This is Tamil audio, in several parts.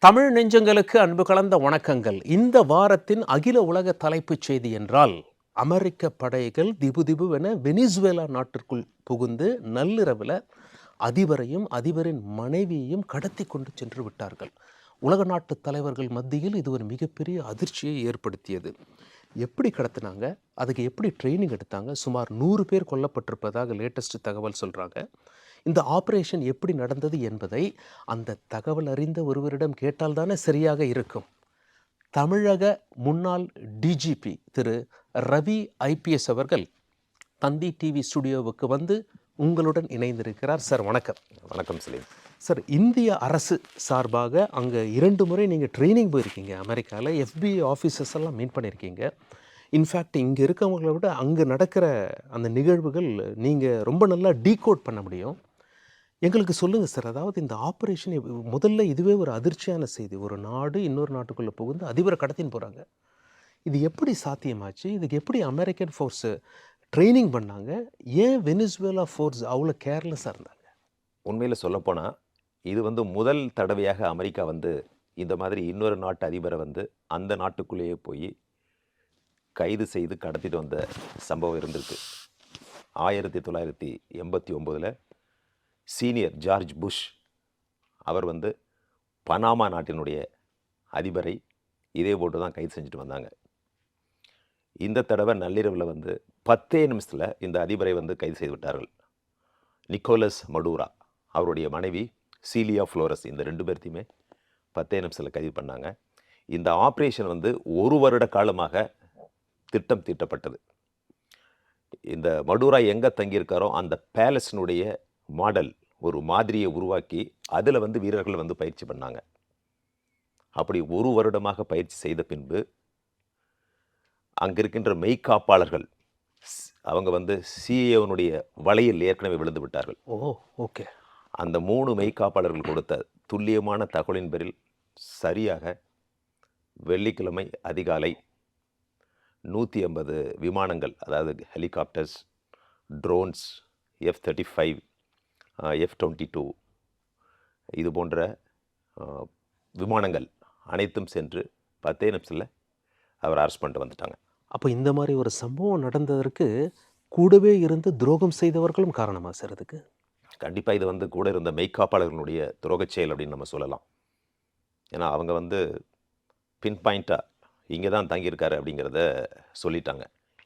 தமிழ் நெஞ்சங்களுக்கு அன்பு கலந்த வணக்கங்கள். இந்த வாரத்தின் அகில உலக தலைப்புச் செய்தி என்றால், அமெரிக்க படைகள் திபுதிபுவென வெனிசுவேலா நாட்டிற்குள் புகுந்து நள்ளிரவில் அதிபரையும் அதிபரின் மனைவியையும் கடத்தி கொண்டு சென்று விட்டார்கள். உலக நாட்டு தலைவர்கள் மத்தியில் இது ஒரு மிகப்பெரிய அதிர்ச்சியை ஏற்படுத்தியது. எப்படி கடத்தினாங்க, அதுக்கு எப்படி ட்ரைனிங் எடுத்தாங்க, சுமார் 100 பேர் கொல்லப்பட்டிருப்பதாக லேட்டஸ்ட் தகவல் சொல்கிறாங்க. இந்த ஆபரேஷன் எப்படி நடந்தது என்பதை அந்த தகவல் அறிந்த ஒருவரிடம் கேட்டால்தானே சரியாக இருக்கும். தமிழக முன்னாள் டிஜிபி திரு ரவி ஐபிஎஸ் அவர்கள் தந்தி டிவி ஸ்டுடியோவுக்கு வந்து உங்களுடன் இணைந்திருக்கிறார். சார் வணக்கம். வணக்கம் சலீம். சார், இந்திய அரசு சார்பாக அங்கே 2 முறை நீங்கள் ட்ரைனிங் போயிருக்கீங்க. அமெரிக்காவில் FBI ஆஃபீஸர்ஸ் எல்லாம் மீட் பண்ணியிருக்கீங்க. இன்ஃபேக்ட் இங்கே இருக்கவங்களை விட அங்கே நடக்கிற அந்த நிகழ்வுகள் நீங்கள் ரொம்ப நல்லா டீகோட் பண்ண முடியும். எங்களுக்கு சொல்லுங்கள் சார், அதாவது இந்த ஆப்ரேஷன் முதல்ல இதுவே ஒரு அதிர்ச்சியான செய்தி. ஒரு நாடு இன்னொரு நாட்டுக்குள்ளே புகுந்து அதிபரை கடத்தின்னு போகிறாங்க. இது எப்படி சாத்தியமாச்சு? இதுக்கு எப்படி அமெரிக்கன் ஃபோர்ஸு ட்ரைனிங் பண்ணாங்க? ஏன் வெனிசுவேலா ஃபோர்ஸ் அவ்வளோ கேர்லெஸ்ஸாக இருந்தாங்க? உண்மையில் சொல்லப்போனால் இது முதல் தடவையாக அமெரிக்கா இந்த மாதிரி இன்னொரு நாட்டு அதிபரை அந்த நாட்டுக்குள்ளேயே போய் கைது செய்து கடத்திட்டு வந்த சம்பவம் இருந்திருக்கு. 1989 சீனியர் ஜார்ஜ் புஷ் அவர் பனாமா நாட்டினுடைய அதிபரை இதே போட்டு தான் கைது செஞ்சுட்டு வந்தாங்க. இந்த தடவை நள்ளிரவில் 10 நிமிஷத்தில் இந்த அதிபரை கைது செய்து விட்டார்கள். நிக்கோலஸ் மடூரா அவருடைய மனைவி சீலியா ஃப்ளோரஸ், இந்த 2 பேர்த்தையுமே 10 நிமிஷத்தில் கைது பண்ணாங்க. இந்த ஆப்ரேஷன் 1 வருட காலமாக திட்டம் தீட்டப்பட்டது. இந்த மடூரா எங்கே தங்கியிருக்காரோ அந்த பேலஸினுடைய மாடல் ஒரு மாதிரியை உருவாக்கி அதில் வீரர்கள் பயிற்சி பண்ணாங்க. அப்படி 1 வருடமாக பயிற்சி செய்த பின்பு அங்கே இருக்கின்ற மெய்காப்பாளர்கள் அவங்க சிஏனுடைய வலையில் ஏற்கனவே விழுந்து விட்டார்கள். ஓகே. அந்த 3 மெய்காப்பாளர்கள் கொடுத்த துல்லியமான தகவலின் பேரில் சரியாக வெள்ளிக்கிழமை அதிகாலை 150 விமானங்கள், அதாவது ஹெலிகாப்டர்ஸ், ட்ரோன்ஸ், F-35, F-22 இது போன்ற விமானங்கள் அனைத்தும் சென்று 10 நிமிஷத்தில் அவர் அரெஸ்ட் பண்ணிட்டு வந்துட்டாங்க. அப்போ இந்த மாதிரி ஒரு சம்பவம் நடந்ததற்கு கூடவே இருந்து துரோகம் செய்தவர்களும் காரணமாக சார் அதுக்கு? கண்டிப்பாக இது கூட இருந்த மெய்காப்பாளர்களுடைய துரோகச் செயல் அப்படின்னு நம்ம சொல்லலாம். ஏன்னா அவங்க பின் பாயிண்ட்டாக இங்கே தான் தங்கியிருக்காரு அப்படிங்கிறத சொல்லிட்டாங்க.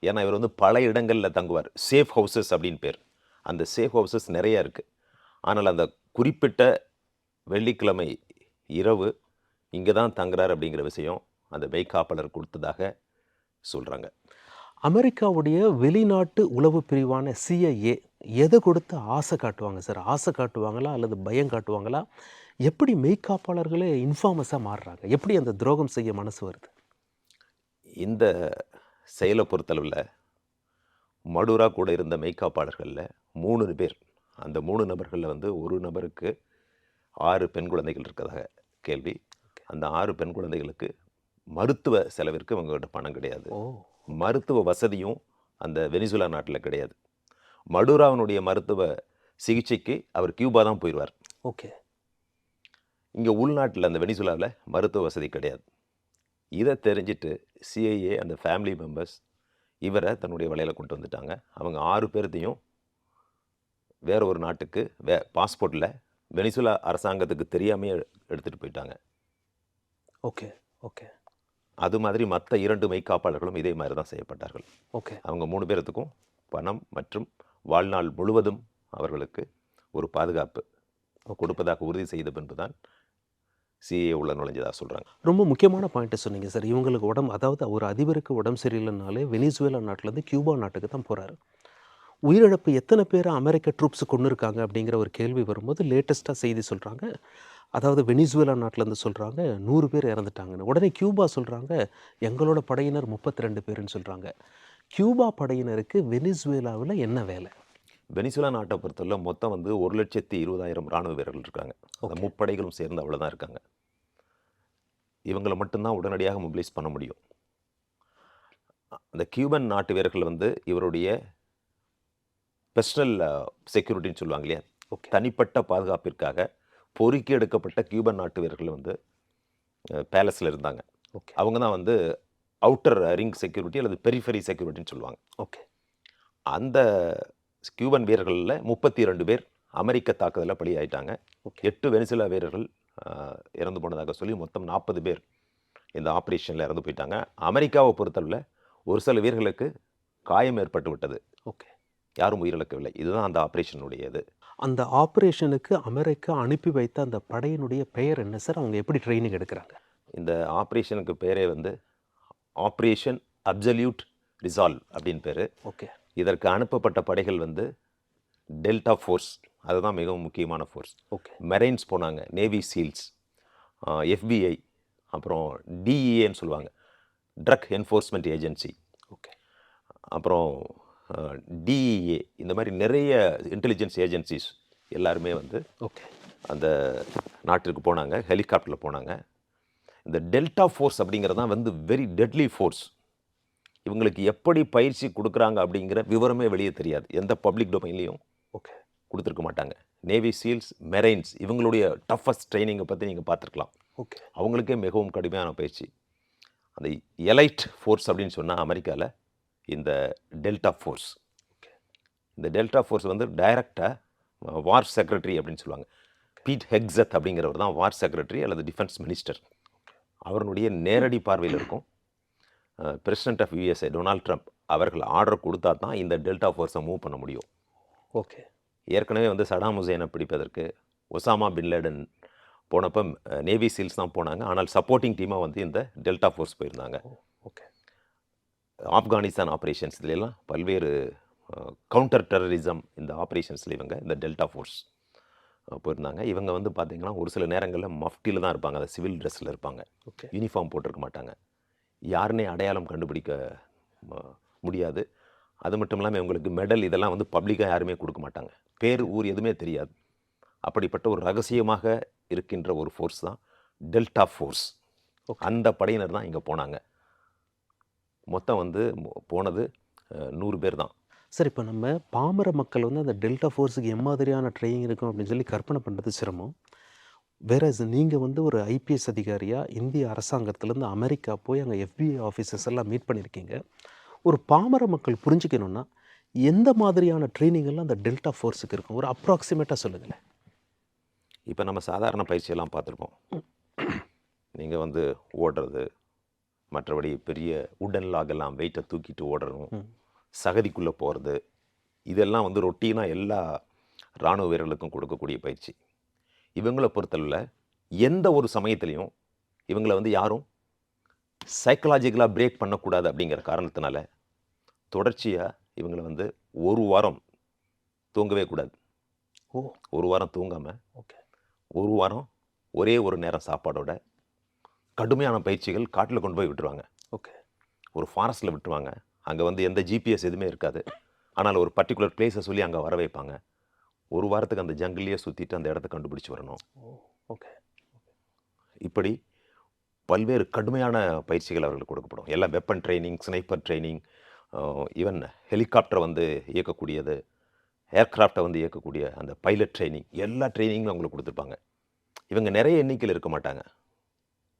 ஏன்னா இவர் பல இடங்களில் தங்குவார். சேஃப் ஹவுசஸ் அப்படின்னு பேர். அந்த சேஃப் ஹவுசஸ் நிறையா இருக்குது. ஆனால் அந்த குறிப்பிட்ட வெள்ளிக்கிழமை இரவு இங்கே தான் தங்குறார் அப்படிங்கிற விஷயம் அந்த மெய்காப்பாளர் கொடுத்ததாக சொல்கிறாங்க. அமெரிக்காவுடைய வெளிநாட்டு உளவு பிரிவான CIA எதை கொடுத்து ஆசை காட்டுவாங்க சார்? ஆசை காட்டுவாங்களா அல்லது பயம் காட்டுவாங்களா? எப்படி மெய்காப்பாளர்களே இன்ஃபார்மஸாக மாறுறாங்க? எப்படி அந்த துரோகம் செய்ய மனசு வருது? இந்த செயலை பொறுத்தளவில் மடூரா கூட இருந்த மெய்காப்பாளர்களில் 3 பேர். அந்த 3 நபர்களில் ஒரு நபருக்கு 6 பெண் குழந்தைகள் இருக்கிறதாக கேள்வி. அந்த 6 பெண் குழந்தைகளுக்கு மருத்துவ செலவிற்கு அவங்ககிட்ட பணம் கிடையாது. மருத்துவ வசதியும் அந்த வெனிசுலா நாட்டில் கிடையாது. மடூராவினுடைய மருத்துவ சிகிச்சைக்கு அவர் கியூபா தான் போயிடுவார். ஓகே. இங்கே உள்நாட்டில் அந்த வெனிசுலாவில் மருத்துவ வசதி கிடையாது. இதை தெரிஞ்சிட்டு CIA அந்த ஃபேமிலி மெம்பர்ஸ் இவரை தன்னுடைய வலையில் கொண்டு வந்துட்டாங்க. அவங்க 6 பேர்த்தையும் வேற ஒரு நாட்டுக்கு பாஸ்போர்ட்டில் வெனிசுலா அரசாங்கத்துக்கு தெரியாமே எடுத்துகிட்டு போயிட்டாங்க. Okay okay. அது மாதிரி மற்ற 2 மெய்காப்பாளர்களும் இதே மாதிரி தான் செய்யப்பட்டார்கள். ஓகே. அவங்க 3 பேர்த்துக்கும் பணம் மற்றும் வாழ்நாள் முழுவதும் அவர்களுக்கு ஒரு பாதுகாப்பு கொடுப்பதாக உறுதி செய்த பின்பு தான் CIA உள்ள நுழைஞ்சதாக சொல்கிறாங்க. ரொம்ப முக்கியமான பாயிண்ட்டை சொன்னீங்க சார். இவங்களுக்கு அதாவது ஒரு அதிபருக்கு உடம்பு சரியில்லைனாலே வெனிசுவேலா நாட்டிலேருந்து கியூபா நாட்டுக்கு தான் போகிறாரு. உயிரிழப்பு எத்தனை பேர் அமெரிக்க ட்ரூப்ஸ் கொண்டு இருக்காங்க அப்படிங்கிற ஒரு கேள்வி வரும்போது லேட்டஸ்ட்டாக செய்தி சொல்கிறாங்க. அதாவது வெனிசுவேலா நாட்டிலேருந்து சொல்கிறாங்க 100 பேர் இறந்துட்டாங்கன்னு. உடனே கியூபா சொல்கிறாங்க எங்களோட படையினர் 32 பேருன்னு சொல்கிறாங்க. கியூபா படையினருக்கு வெனிசுவேலாவில் என்ன வேலை? வெனிசுலா நாட்டை பொறுத்தவரை மொத்தம் 1,20,000 இராணுவ வீரர்கள் இருக்காங்க. அந்த முப்படைகளும் சேர்ந்து அவ்வளோதான் இருக்காங்க. இவங்களை மட்டும்தான் உடனடியாக மொபிலைஸ் பண்ண முடியும். அந்த கியூபன் நாட்டு வீரர்கள் இவருடைய பர்சனல் செக்யூரிட்டின்னு சொல்லுவாங்க இல்லையா, தனிப்பட்ட பாதுகாப்பிற்காக பொறுக்கி எடுக்கப்பட்ட கியூபன் நாட்டு வீரர்கள் பேலஸில் இருந்தாங்க. ஓகே அவங்க தான் வந்து அவுட்டர் ரிங் செக்யூரிட்டி அல்லது பெரிஃபெரி செக்யூரிட்டின்னு சொல்லுவாங்க. ஓகே அந்த கியூபன் வீரர்களில் 32 பேர் அமெரிக்க தாக்குதலில் பலியாயிட்டாங்க. ஓகே 8 வெனிசுலா வீரர்கள் இறந்து போனதாக சொல்லி மொத்தம் 40 பேர் இந்த ஆப்ரேஷனில் இறந்து போயிட்டாங்க. அமெரிக்காவை பொறுத்தளவில் ஒரு சில வீரர்களுக்கு காயம் ஏற்பட்டு விட்டது, ஓகே. யாரும் உயிரிழக்கவில்லை. இதுதான் அந்த ஆப்ரேஷனுடைய இது. அந்த ஆபரேஷனுக்கு அமெரிக்கா அனுப்பி வைத்த அந்த படையினுடைய பெயர் என்ன சார்? அவங்க எப்படி ட்ரைனிங் எடுக்கிறாங்க? இந்த ஆப்ரேஷனுக்கு பேரே வந்து ஆப்ரேஷன் அப்சல்யூட் ரிசால்வ் அப்படின்னு பேர். ஓகே இதற்கு அனுப்பப்பட்ட படைகள் வந்து டெல்டா ஃபோர்ஸ், அதுதான் மிகவும் முக்கியமான ஃபோர்ஸ். ஓகே மெரைன்ஸ் போனாங்க, நேவி சீல்ஸ், FBI, அப்புறம் DEAன்னு சொல்லுவாங்க, ட்ரக் என்ஃபோர்ஸ்மெண்ட் ஏஜென்சி, ஓகே அப்புறம் DEA, இந்த மாதிரி நிறைய இன்டெலிஜென்ஸ் ஏஜென்சிஸ் எல்லாருமே வந்து ஓகே அந்த நாட்டிற்கு போனாங்க, ஹெலிகாப்டரில் போனாங்க. இந்த டெல்டா ஃபோர்ஸ் அப்படிங்கிறது தான் வந்து வெரி டெட்லி ஃபோர்ஸ். இவங்களுக்கு எப்படி பயிற்சி கொடுக்குறாங்க அப்படிங்கிற விவரமே வெளியே தெரியாது, எந்த பப்ளிக் டொமைன்லையும் ஓகே கொடுத்துருக்க மாட்டாங்க. நேவி சீல்ஸ், மெரைன்ஸ், இவங்களுடைய டஃபஸ்ட் ட்ரைனிங்கை பற்றி நீங்கள் பார்த்துருக்கலாம். ஓகே அவங்களுக்கே மிகவும் கடுமையான பயிற்சி. அந்த எலைட் ஃபோர்ஸ் அப்படின்னு சொன்னால் அமெரிக்காவில் இந்த டெல்டா ஃபோர்ஸ். இந்த டெல்டா ஃபோர்ஸ் வந்து டைரக்டாக வார் செக்ரட்டரி அப்படின்னு சொல்லுவாங்க. பீட் ஹெக்ஸத் அப்படிங்கிறவர் தான் வார் செக்ரட்டரி அல்லது டிஃபென்ஸ் மினிஸ்டர். அவருடைய நேரடி பார்வையில் இருக்கும். President of USA Donald Trump அவர்கள் ஆர்டர் கொடுத்தா தான் இந்த டெல்டா ஃபோர்ஸை மூவ் பண்ண முடியும். ஓகே ஏற்கனவே வந்து சடாம் ஹுசைனை பிடிப்பதற்கு ஒசாமா பின் லேடன் போனப்போ நேவி சீல்ஸ் தான் போனாங்க. ஆனால் சப்போர்ட்டிங் டீமாக வந்து இந்த டெல்டா ஃபோர்ஸ் போயிருந்தாங்க. ஓகே ஆப்கானிஸ்தான் ஆப்ரேஷன்ஸ் இதுலாம் பல்வேறு கவுண்டர் டெரரிசம் இந்த ஆப்ரேஷன்ஸில் இவங்க இந்த டெல்டா ஃபோர்ஸ் போயிருந்தாங்க. இவங்க வந்து பார்த்திங்கன்னா ஒரு சில நேரங்களில் மஃப்டியில் தான் இருப்பாங்க, அந்த சிவில் ட்ரெஸ்ஸில் இருப்பாங்க, ஓகே யூனிஃபார்ம் போட்டிருக்க மாட்டாங்க. யாருன்னே அடையாளம் கண்டுபிடிக்க முடியாது. அது மட்டும் இல்லாமல் இவங்களுக்கு மெடல் இதெல்லாம் வந்து பப்ளிக்காக யாருமே கொடுக்க மாட்டாங்க, பேர் ஊர் எதுவுமே தெரியாது. அப்படிப்பட்ட ஒரு ரகசியமாக இருக்கின்ற ஒரு ஃபோர்ஸ் தான் டெல்டா ஃபோர்ஸ். அந்த படையினர் தான் இங்கே போனாங்க. மொத்தம் வந்து போனது 100 பேர் தான். சார், இப்போ நம்ம பாமர மக்கள் வந்து அந்த டெல்டா ஃபோர்ஸுக்கு எம்மாதிரியான ட்ரைனிங் இருக்கும் அப்படின்னு சொல்லி கற்பனை பண்ணுறது சிரமம். வேற நீங்கள் வந்து ஒரு IPS அதிகாரியாக இந்திய அரசாங்கத்திலேருந்து அமெரிக்கா போய் அங்கே FBI ஆஃபீஸர்ஸ் எல்லாம் மீட் பண்ணியிருக்கீங்க. ஒரு பாமர மக்கள் புரிஞ்சுக்கணுன்னா எந்த மாதிரியான ட்ரைனிங் எல்லாம் அந்த டெல்டா ஃபோர்ஸுக்கு இருக்கும்? ஒரு அப்ராக்சிமேட்டாக சொல்லுங்களேன். இப்போ நம்ம சாதாரண பயிற்சியெல்லாம் பார்த்துருப்போம். நீங்கள் வந்து ஓடுறது, மற்றபடி பெரிய உடன் லாக் எல்லாம் வெயிட்டை தூக்கிட்டு ஓடணும், சகதிக்குள்ளே போகிறது, இதெல்லாம் வந்து ரொட்டீனாக எல்லா இராணுவ வீரர்களுக்கும் கொடுக்கக்கூடிய பயிற்சி. இவங்களை பொறுத்தளவில் எந்த ஒரு சமயத்துலேயும் இவங்களை வந்து யாரும் சைக்கலாஜிக்கலாக பிரேக் பண்ணக்கூடாது அப்படிங்கிற காரணத்தினால தொடர்ச்சியாக இவங்களை வந்து ஒரு வாரம் தூங்கவே கூடாது. ஒரு வாரம் தூங்காமல், ஓகே, ஒரு வாரம் ஒரே ஒரு நேரம் சாப்பாடோட கடுமையான பயிற்சிகள் காட்டில் கொண்டு போய் விட்டுருவாங்க. ஓகே, ஒரு ஃபாரஸ்ட்டில் விட்டுருவாங்க. அங்கே வந்து எந்த GPS எதுவுமே இருக்காது. ஆனால் ஒரு பர்டிகுலர் பிளேஸை சொல்லி அங்கே வர வைப்பாங்க. ஒரு வாரத்துக்கு அந்த ஜங்கிள்லேயே சுற்றிட்டு அந்த இடத்த கண்டுபிடிச்சி வரணும். ஓகே. இப்படி பல்வேறு கடுமையான பயிற்சிகள் அவர்களுக்கு கொடுக்கப்படும். எல்லாம் weapon training, sniper training, even ஹெலிகாப்டரை வந்து இயக்கக்கூடியது, ஏர்க்ராஃப்டை வந்து இயக்கக்கூடிய அந்த பைலட் ட்ரைனிங், எல்லா ட்ரைனிங்கும் அவங்களுக்கு கொடுத்துருப்பாங்க. இவங்க நிறைய எண்ணிக்கையில் இருக்க மாட்டாங்க.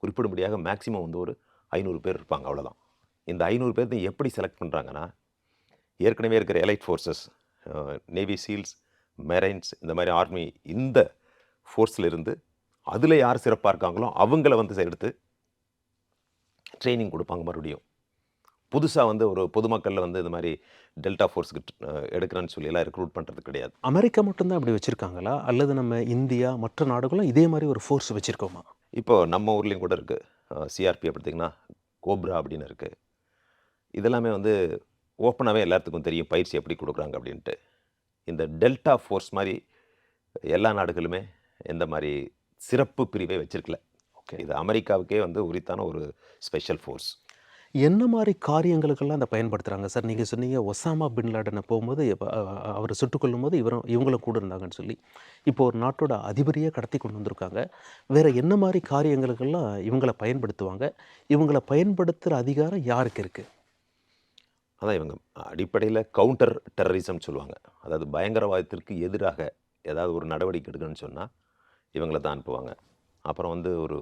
குறிப்பிடும்படியாக மேக்ஸிமம் வந்து ஒரு 500 பேர் இருப்பாங்க, அவ்வளோதான். இந்த 500 பேர்த்தையும் எப்படி செலக்ட் பண்ணுறாங்கன்னா, ஏற்கனவே இருக்கிற elite forces, navy seals, marines, இந்த மாதிரி ஆர்மி, இந்த ஃபோர்ஸில் இருந்து அதில் யார் சிறப்பாக இருக்காங்களோ அவங்கள வந்து எடுத்து ட்ரைனிங் கொடுப்பாங்க. மறுபடியும் புதுசாக வந்து ஒரு பொதுமக்களில் வந்து இந்த மாதிரி டெல்டா ஃபோர்ஸுக்கு எடுக்கிறேன்னு சொல்லி எல்லாம் ரெக்ரூட் பண்ணுறது கிடையாது. அமெரிக்கா மட்டும்தான் அப்படி வச்சுருக்காங்களா, அல்லது நம்ம இந்தியா மற்ற நாடுகளும் இதே மாதிரி ஒரு ஃபோர்ஸ் வச்சுருக்கோமா? இப்போ நம்ம ஊர்லேயும் கூட இருக்குது. CRP பார்த்திங்கன்னா கோப்ரா அப்படின்னு இருக்குது. இதெல்லாமே வந்து ஓப்பனாகவே எல்லாத்துக்கும் தெரியும் பயிற்சி எப்படி கொடுக்குறாங்க அப்படின்ட்டு. இந்த டெல்டா ஃபோர்ஸ் மாதிரி எல்லா நாடுகளுமே எந்த மாதிரி சிறப்பு பிரிவை வச்சிருக்கல. ஓகே, இது அமெரிக்காவுக்கே வந்து உரித்தான ஒரு ஸ்பெஷல் ஃபோர்ஸ். என்ன மாதிரி காரியங்களுக்கெல்லாம் அதை பயன்படுத்துகிறாங்க சார்? நீங்கள் சொன்னீங்க ஒசாமா பின் லேடனை போகும்போது அவரை சுட்டுக் கொள்ளும்போது இவங்களும் கூட இருந்தாங்கன்னு சொல்லி. இப்போ ஒரு நாட்டோட அதிபரையே கடத்தி கொண்டு வந்திருக்காங்க. வேறு என்ன மாதிரி காரியங்களுக்கெல்லாம் இவங்களை பயன்படுத்துவாங்க? இவங்களை பயன்படுத்துகிற அதிகாரம் யாருக்கு இருக்குது? அதான் இவங்க அடிப்படையில் கவுண்டர் டெரரிசம் சொல்லுவாங்க. அதாவது பயங்கரவாதத்திற்கு எதிராக ஏதாவது ஒரு நடவடிக்கை எடுக்கணும்னு சொன்னால் இவங்கள தான் அனுப்புவாங்க. அப்புறம் வந்து ஒரு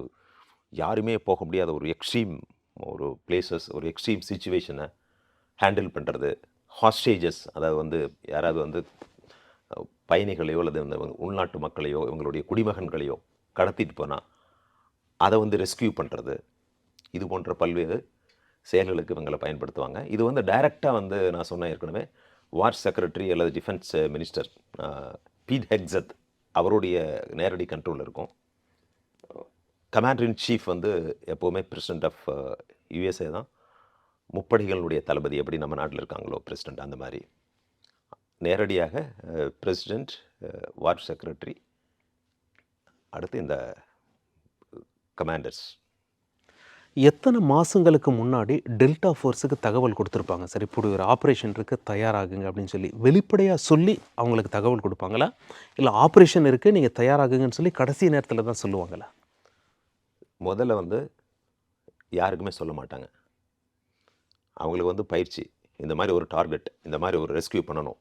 யாருமே போக முடியாத ஒரு எக்ஸ்ட்ரீம் ஒரு பிளேசஸ், ஒரு எக்ஸ்ட்ரீம் சிச்சுவேஷனை ஹேண்டில் பண்ணுறது, ஹாஸ்டேஜஸ், அதாவது வந்து யாராவது வந்து பயணிகளையோ அல்லது இந்த உள்நாட்டு மக்களையோ இவங்களுடைய குடிமகன்களையோ கடத்திட்டு போனால் அதை வந்து ரெஸ்கியூ பண்ணுறது, இது போன்ற பல்வேறு செயல்களுக்கு இவங்களை பயன்படுத்துவாங்க. இது வந்து டைரெக்டாக வந்து நான் சொன்னேன் ஏற்கனவே, வார் செக்ரட்டரி அல்லது டிஃபென்ஸ் மினிஸ்டர் பீட் ஹெக்ஸத் அவருடைய நேரடி கண்ட்ரோலில் இருக்கும். கமாண்டர் இன் சீஃப் வந்து எப்போவுமே பிரசிடென்ட் ஆஃப் யூஎஸ்ஏ தான். முப்படைகளுடைய தளபதி எப்படி நம்ம நாட்டில் இருக்காங்களோ பிரசிடென்ட், அந்த மாதிரி நேரடியாக பிரசிடென்ட், வார் செக்ரட்டரி, அடுத்து இந்த கமாண்டர்ஸ். எத்தனை மாதங்களுக்கு முன்னாடி டெல்டா ஃபோர்ஸுக்கு தகவல் கொடுத்துருப்பாங்க சார், இப்படி ஒரு ஆப்ரேஷன் இருக்குது தயாராகுங்க அப்படின்னு சொல்லி வெளிப்படையாக சொல்லி அவங்களுக்கு தகவல் கொடுப்பாங்களா, இல்லை ஆப்ரேஷன் இருக்குது நீங்கள் தயாராகுங்கன்னு சொல்லி கடைசி நேரத்தில் தான் சொல்லுவாங்களா? முதல்ல வந்து யாருக்குமே சொல்ல மாட்டாங்க. அவங்களுக்கு வந்து பயிற்சி, இந்த மாதிரி ஒரு டார்கெட், இந்த மாதிரி ஒரு ரெஸ்கியூ பண்ணணும்,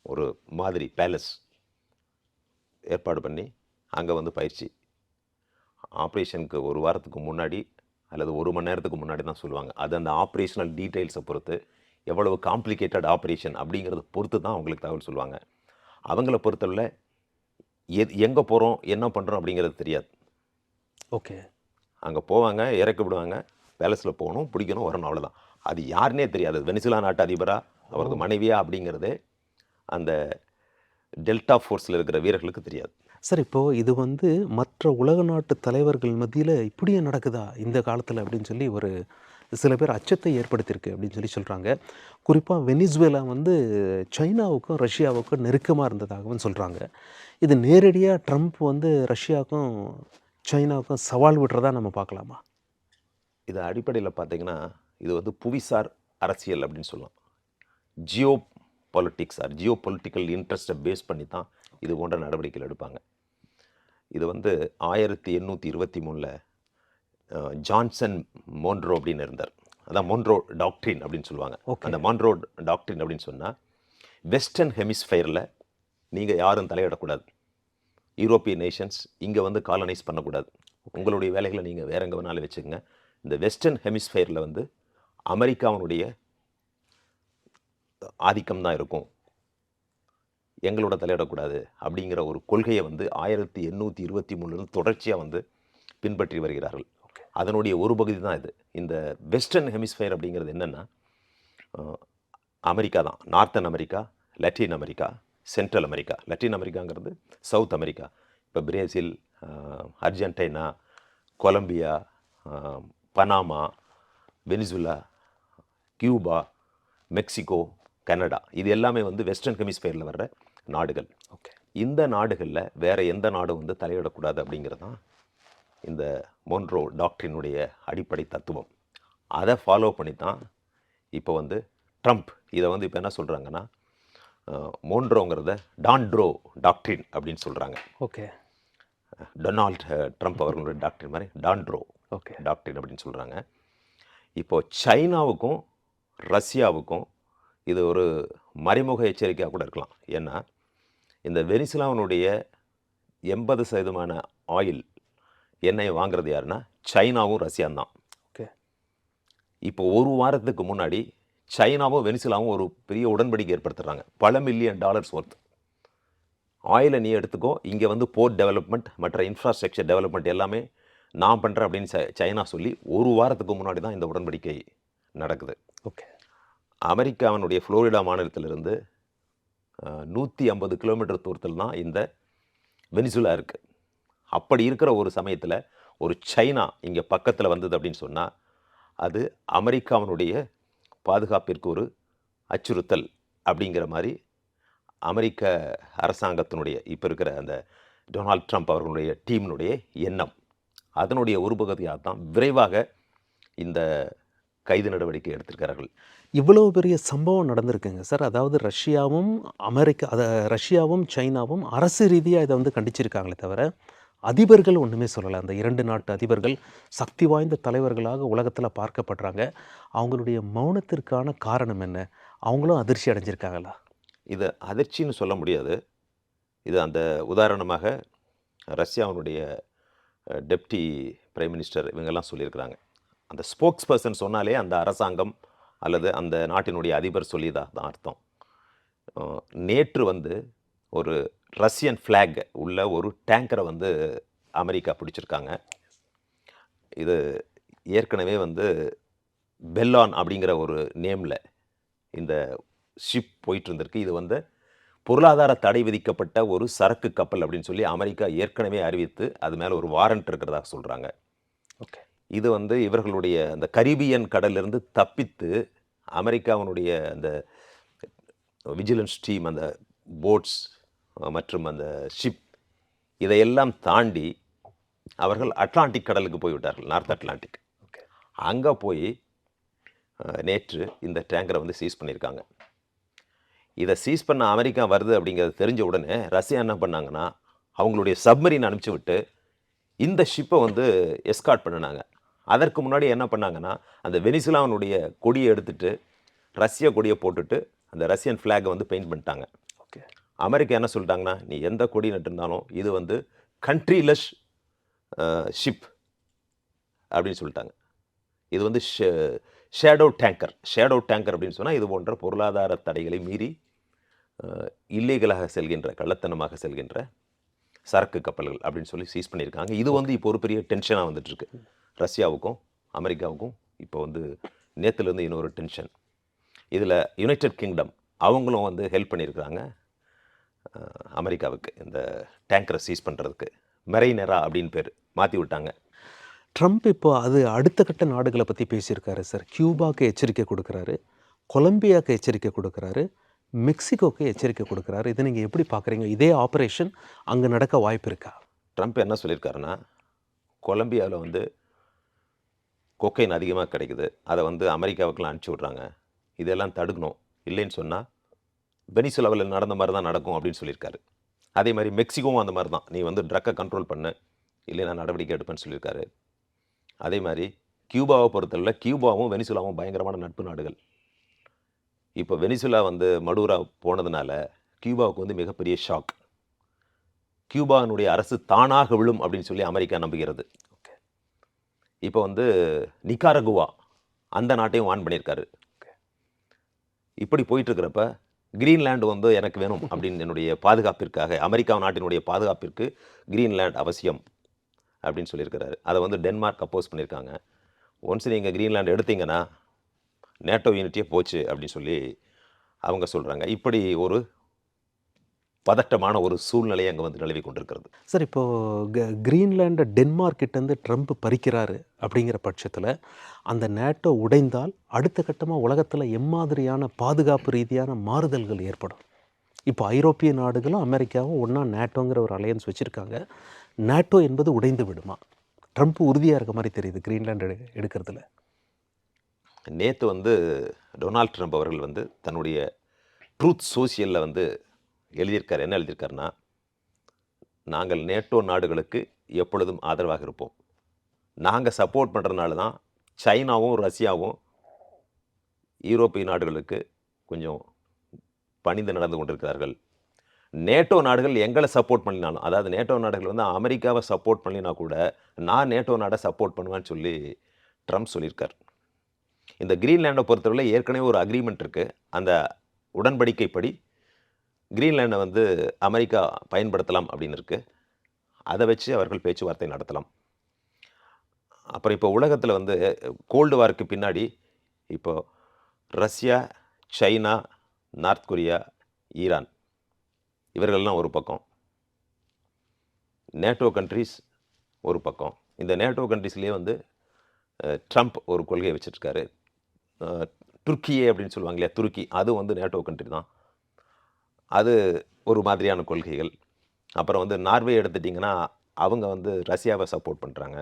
ஒரு மாதிரி பேலஸ் ஏற்பாடு பண்ணி அங்கே வந்து பயிற்சி. ஆப்ரேஷனுக்கு ஒரு வாரத்துக்கு முன்னாடி அல்லது ஒரு மணி நேரத்துக்கு முன்னாடி தான் சொல்லுவாங்க. அது அந்த ஆப்ரேஷனல் டீட்டெயில்ஸை பொறுத்து, எவ்வளவு காம்ப்ளிகேட்டட் ஆப்ரேஷன் அப்படிங்கிறத பொறுத்து தான் அவங்களுக்கு தகவல் சொல்லுவாங்க. அவங்கள பொறுத்தவரை எங்கே போகிறோம் என்ன பண்ணுறோம் அப்படிங்கிறது தெரியாது. ஓகே, அங்கே போவாங்க, இறக்கி விடுவாங்க, பேலஸில் போகணும், பிடிக்கணும், வரணும், அவ்வளோதான். அது யாருன்னே தெரியாது. வெனிசுலா நாட்டு அதிபரா, அவரது மனைவியா அப்படிங்கிறது அந்த டெல்டா ஃபோர்ஸில் இருக்கிற வீரர்களுக்கு தெரியாது. சார் இப்போது இது வந்து மற்ற உலக நாட்டு தலைவர்கள் மத்தியில் இப்படியே நடக்குதா இந்த காலத்தில் அப்படின்னு சொல்லி ஒரு சில பேர் அச்சத்தை ஏற்படுத்தியிருக்கு அப்படின்னு சொல்லி சொல்கிறாங்க. குறிப்பாக வெனிசுவேலா வந்து சைனாவுக்கும் ரஷ்யாவுக்கும் நெருக்கமாக இருந்ததாகவும் சொல்கிறாங்க. இது நேரடியாக ட்ரம்ப் வந்து ரஷ்யாவுக்கும் சைனாவுக்கும் சவால் விடுறதா நம்ம பார்க்கலாமா? இது அடிப்படையில் பார்த்தீங்கன்னா, இது வந்து புவிசார் அரசியல் அப்படின்னு சொல்லலாம். Geo politics or geo political இன்ட்ரெஸ்ட்டை பேஸ் பண்ணி தான் இது போன்ற நடவடிக்கைகள் எடுப்பாங்க. இது வந்து 1823 ஜான்சன் மோன்ரோ அப்படின்னு இருந்தார். அதான் மோன்ரோ டாக்ட்ரின் அப்படின்னு சொல்லுவாங்க. அந்த மோன்ரோ டாக்ட்ரின் அப்படின்னு சொன்னால், வெஸ்டர்ன் ஹெமிஸ்ஃபயரில் நீங்கள் யாரும் தலையிடக்கூடாது, யூரோப்பியன் நேஷன்ஸ் இங்கே வந்து காலனைஸ் பண்ணக்கூடாது, உங்களுடைய வேலைகளை நீங்கள் வேற எங்கே வேணாலும் வச்சுக்கோங்க, இந்த வெஸ்டர்ன் ஹெமிஸ்ஃபயரில் வந்து அமெரிக்காவினுடைய ஆதிக்கம் தான் இருக்கும், எங்களோட தலையிடக்கூடாது அப்படிங்கிற ஒரு கொள்கையை வந்து 1823 தொடர்ச்சியாக வந்து பின்பற்றி வருகிறார்கள். அதனுடைய ஒரு பகுதி தான் இது. இந்த வெஸ்டர்ன் ஹெமிஸ்ஃபயர் அப்படிங்கிறது என்னென்னா, அமெரிக்கா தான். Northern America, Latin America, central America. Latin அமெரிக்காங்கிறது சவுத் அமெரிக்கா. இப்போ Brazil, Argentina, Colombia, Panama, Venezuela, Cuba, Mexico, Canada, இது எல்லாமே வந்து வெஸ்டர்ன் ஹெமிஸ்ஃபயரில் வர்ற நாடுகள். ஓகே, இந்த நாடுகளில் வேறு எந்த நாடும் வந்து தலையிடக்கூடாது அப்படிங்கிறது தான் இந்த மோன்ரோ டாக்ட்ரினுடைய அடிப்படை தத்துவம். அதை ஃபாலோ பண்ணி தான் இப்போ வந்து ட்ரம்ப் இதை வந்து இப்போ என்ன சொல்கிறாங்கன்னா, மோன்ரோங்கிறத டான்ட்ரோ டாக்ட்ரின் அப்படின்னு சொல்கிறாங்க. ஓகே, டொனால்ட் ட்ரம்ப் அவர்களுடைய டாக்ட்ரின் மாதிரி டான்ட்ரோ ஓகே, டாக்ட்ரின் அப்படின்னு சொல்கிறாங்க. இப்போது சைனாவுக்கும் ரஷ்யாவுக்கும் இது ஒரு மறைமுக எச்சரிக்கையாக கூட இருக்கலாம். ஏன்னா இந்த வெனிசுலாவினுடைய 80% ஆயில் எண்ணெயை வாங்குறது யாருன்னா சைனாவும் ரஷ்யாவும் தான். ஓகே, இப்போ ஒரு வாரத்துக்கு முன்னாடி சைனாவும் வெனிசுலாவும் ஒரு பெரிய உடன்படிக்கை ஏற்படுத்துகிறாங்க. பல மில்லியன் டாலர்ஸ் ஒர்த். ஆயிலை நீ எடுத்துக்கோ, இங்கே வந்து போர்ட் டெவலப்மெண்ட், மற்ற இன்ஃப்ராஸ்ட்ரக்சர் டெவலப்மெண்ட் எல்லாமே நான் பண்ணுறேன் அப்படின்னு சைனா சொல்லி ஒரு வாரத்துக்கு முன்னாடி தான் இந்த உடன்படிக்கை நடக்குது. ஓகே, அமெரிக்காவினுடைய ஃப்ளோரிடா மாநிலத்திலிருந்து 150 கிலோமீட்டர் தூரத்தில் தான் இந்த வெனிசுலா இருக்குது. அப்படி இருக்கிற ஒரு சமயத்தில் ஒரு சைனா இங்கே பக்கத்தில் வந்தது அப்படின்னு சொன்னால், அது அமெரிக்காவினுடைய பாதுகாப்பிற்கு ஒரு அச்சுறுத்தல் அப்படிங்கிற மாதிரி அமெரிக்க அரசாங்கத்தினுடைய இப்போ இருக்கிற அந்த டொனால்ட் ட்ரம்ப் அவர்களுடைய டீமினுடைய எண்ணம். அதனுடைய ஒரு பகுதியாக தான் விரைவாக இந்த கைது நடவடிக்கை எடுத்திருக்கிறார்கள். இவ்வளவு பெரிய சம்பவம் நடந்திருக்குங்க சார். அதாவது ரஷ்யாவும் சைனாவும் அரசு ரீதியாக இதை வந்து கண்டிச்சிருக்காங்களே தவிர, அதிபர்கள் ஒன்றுமே சொல்லலை. அந்த 2 நாட்டு அதிபர்கள் சக்தி வாய்ந்த தலைவர்களாக உலகத்தில் பார்க்கப்படுறாங்க. அவங்களுடைய மௌனத்திற்கான காரணம் என்ன? அவங்களும் அதிர்ச்சி அடைஞ்சிருக்காங்களா? இது அதிர்ச்சின்னு சொல்ல முடியாது. இது அந்த உதாரணமாக ரஷ்யாவினுடைய டெப்டி பிரைம் மினிஸ்டர் இவங்கெல்லாம் சொல்லியிருக்கிறாங்க. அந்த ஸ்போக்ஸ் பர்சன் சொன்னாலே அந்த அரசாங்கம் அல்லது அந்த நாட்டினுடைய அதிபர் சொல்லிதான் தான் அர்த்தம். நேற்று வந்து ஒரு ரஷ்யன் ஃப்ளாக் உள்ள ஒரு டேங்கரை வந்து அமெரிக்கா பிடிச்சிருக்காங்க. இது ஏற்கனவே வந்து பெல்லான் அப்படிங்கிற ஒரு நேமில் இந்த ஷிப் போயிட்டு இருந்திருக்கு. இது வந்து பொருளாதார தடை விதிக்கப்பட்ட ஒரு சரக்கு கப்பல் அப்படின்னு சொல்லி அமெரிக்கா ஏற்கனவே அறிவித்து அது மேலே ஒரு வாரண்ட் இருக்கிறதா சொல்கிறாங்க. ஓகே. இது வந்து இவர்களுடைய அந்த கரீபியன் கடலிலிருந்து தப்பித்து அமெரிக்காவினுடைய அந்த விஜிலன்ஸ் டீம், அந்த போட்ஸ் மற்றும் அந்த ஷிப் இதையெல்லாம் தாண்டி அவர்கள் அட்லாண்டிக் கடலுக்கு போய்விட்டார்கள், நார்த் அட்லாண்டிக். ஓகே. அங்கே போய் நேற்று இந்த டேங்கரை வந்து சீஸ் பண்ணியிருக்காங்க. இதை சீஸ் பண்ண அமெரிக்கா வருது அப்படிங்கிறது தெரிஞ்ச உடனே ரஷ்யா என்ன பண்ணாங்கன்னா அவங்களுடைய சப்மரீன் அனுப்பிச்சி விட்டு இந்த ஷிப்பை வந்து எஸ்கார்ட் பண்ணினாங்க. அதற்கு முன்னாடி என்ன பண்ணாங்கன்னா அந்த வெனிசுலாவினுடைய கொடியை எடுத்துட்டு ரஷ்ய கொடியை போட்டுட்டு அந்த ரஷ்யன் ஃப்ளாகை வந்து பெயிண்ட் பண்ணிட்டாங்க. ஓகே. அமெரிக்கா என்ன சொல்லிட்டாங்கன்னா, நீ எந்த கொடி நட்டுருந்தாலும் இது வந்து கண்ட்ரிலெஸ் ஷிப் அப்படின்னு சொல்லிட்டாங்க. இது வந்து ஷேடோ டேங்கர் அப்படின்னு சொன்னால் இது போன்ற பொருளாதார தடைகளை மீறி இல்லீகலாக செல்கின்ற, கள்ளத்தனமாக செல்கின்ற சரக்கு கப்பல்கள் அப்படின்னு சொல்லி சீஸ் பண்ணியிருக்காங்க. இது வந்து இப்போ ஒரு பெரிய டென்ஷனாக வந்துட்டுருக்கு ரஷ்யாவுக்கும் அமெரிக்காவுக்கும். இப்போ வந்து நேற்றுலேருந்து இன்னொரு டென்ஷன். இதில் யுனைடெட் கிங்டம் அவங்களும் வந்து ஹெல்ப் பண்ணியிருக்கிறாங்க அமெரிக்காவுக்கு இந்த டேங்கரை சீஸ் பண்ணுறதுக்கு. மெரைனரா அப்படின்னு பேர் மாற்றி விட்டாங்க. ட்ரம்ப் இப்போ அது அடுத்த கட்ட நாடுகளை பற்றி பேசியிருக்காரு சார். கியூபாவுக்கு எச்சரிக்கை கொடுக்குறாரு, கொலம்பியாவுக்கு எச்சரிக்கை கொடுக்குறாரு, மெக்சிகோக்கு எச்சரிக்கை கொடுக்குறாரு. இதை நீங்கள் எப்படி பார்க்குறீங்க? இதே ஆப்ரேஷன் அங்கே நடக்க வாய்ப்பு இருக்கா? ட்ரம்ப் என்ன சொல்லியிருக்காருன்னா, கொலம்பியாவில் வந்து கொக்கைன் அதிகமாக கிடைக்குது, அதை வந்து அமெரிக்காவுக்குலாம் அனுப்பிச்சி விட்றாங்க, இதெல்லாம் தடுக்கணும், இல்லைன்னு சொன்னால் வெனிசுலாவில் நடந்த மாதிரி தான் நடக்கும் அப்படின்னு சொல்லியிருக்காரு. அதே மாதிரி மெக்சிகோவும் அந்த மாதிரி தான், நீ வந்து ட்ரக்கை கண்ட்ரோல் பண்ணு, இல்லை நான் நடவடிக்கை எடுப்பேன்னு சொல்லியிருக்காரு. அதே மாதிரி கியூபாவை பொறுத்தவரை கியூபாவும் வெனிசுலாவும் பயங்கரமான நட்பு நாடுகள். இப்போ வெனிசுலா வந்து மடூரா போனதுனால கியூபாவுக்கு வந்து மிகப்பெரிய ஷாக். கியூபாவினுடைய அரசு தானாக விழும் அப்படின்னு சொல்லி அமெரிக்கா நம்புகிறது. இப்போ வந்து நிகாரகுவா அந்த நாட்டையும் வான் பண்ணியிருக்காரு. இப்படி போயிட்டுருக்கிறப்ப கிரீன்லேண்டு வந்து எனக்கு வேணும் அப்படின்னு, என்னுடைய பாதுகாப்பிற்காக, அமெரிக்கா நாட்டினுடைய பாதுகாப்பிற்கு கிரீன்லேண்ட் அவசியம் அப்படின்னு சொல்லியிருக்கிறாரு. அதை வந்து டென்மார்க் அப்போஸ் பண்ணியிருக்காங்க. ஒன்ஸ் நீங்கள் கிரீன்லேண்ட் எடுத்தீங்கன்னா நேட்டோ யூனிட்டியே போச்சு அப்படின்னு சொல்லி அவங்க சொல்கிறாங்க. இப்படி ஒரு பதட்டமான ஒரு சூழ்நிலையை அங்கே வந்து நிலவி கொண்டிருக்கிறது. சார், இப்போது கிரீன்லேண்டை டென்மார்க் கிட்டேருந்து ட்ரம்ப் பறிக்கிறாரு அப்படிங்கிற பட்சத்தில் அந்த நேட்டோ உடைந்தால் அடுத்த கட்டமாக உலகத்தில் எம்மாதிரியான பாதுகாப்பு ரீதியான மாறுதல்கள் ஏற்படும்? இப்போ ஐரோப்பிய நாடுகளும் அமெரிக்காவும் ஒன்றா நேட்டோங்கிற ஒரு அலையன்ஸ் வச்சுருக்காங்க. நேட்டோ என்பது உடைந்து விடுமா? ட்ரம்ப் உறுதியாக இருக்க மாதிரி தெரியுது கிரீன்லேண்ட் எடுக்கிறதுல. நேற்று வந்து டொனால்ட் ட்ரம்ப் அவர்கள் வந்து தன்னுடைய ட்ரூத் சோசியலில் வந்து எழுதியிருக்கார். என்ன எழுதியிருக்காருன்னா, நாங்கள் நேட்டோ நாடுகளுக்கு எப்பொழுதும் ஆதரவாக இருப்போம். நாங்கள் சப்போர்ட் பண்ணுறதுனால தான் சைனாவும் ரஷ்யாவும் யூரோப்பிய நாடுகளுக்கு கொஞ்சம் பணிந்து நடந்து கொண்டிருக்கிறார்கள். நேட்டோ நாடுகள் எங்களை சப்போர்ட் பண்ணினாலும், அதாவது நேட்டோ நாடுகள் வந்து அமெரிக்காவை சப்போர்ட் பண்ணினா கூட நான் நேட்டோ நாடை சப்போர்ட் பண்ணுவேன்னு சொல்லி ட்ரம்ப் சொல்லியிருக்கார். இந்த கிரீன்லேண்டை பொறுத்தவரை ஏற்கனவே ஒரு அக்ரிமெண்ட் இருக்குது. அந்த உடன்படிக்கைப்படி கிரீன்லேண்டை வந்து அமெரிக்கா பயன்படுத்தலாம் அப்படின்னு இருக்குது. அதை வச்சு அவர்கள் பேச்சுவார்த்தை நடத்தலாம். அப்புறம் இப்போ உலகத்தில் வந்து கோல்டு வாருக்கு பின்னாடி இப்போ Russia, China, north Korea, Iran இவர்கள்லாம் ஒரு பக்கம், நேட்டோ கண்ட்ரிஸ் ஒரு பக்கம். இந்த நேட்டோ கண்ட்ரிஸ்லேயே வந்து ட்ரம்ப் ஒரு கொள்கையை வச்சுருக்காரு. துருக்கியே அப்படின்னு சொல்லுவாங்க இல்லையா, துருக்கி, அது வந்து நேட்டோ கண்ட்ரி தான். அது ஒரு மாதிரியான கொள்கைகள். அப்புறம் வந்து நார்வே எடுத்துட்டிங்கன்னா அவங்க வந்து ரஷ்யாவை சப்போர்ட் பண்ணுறாங்க.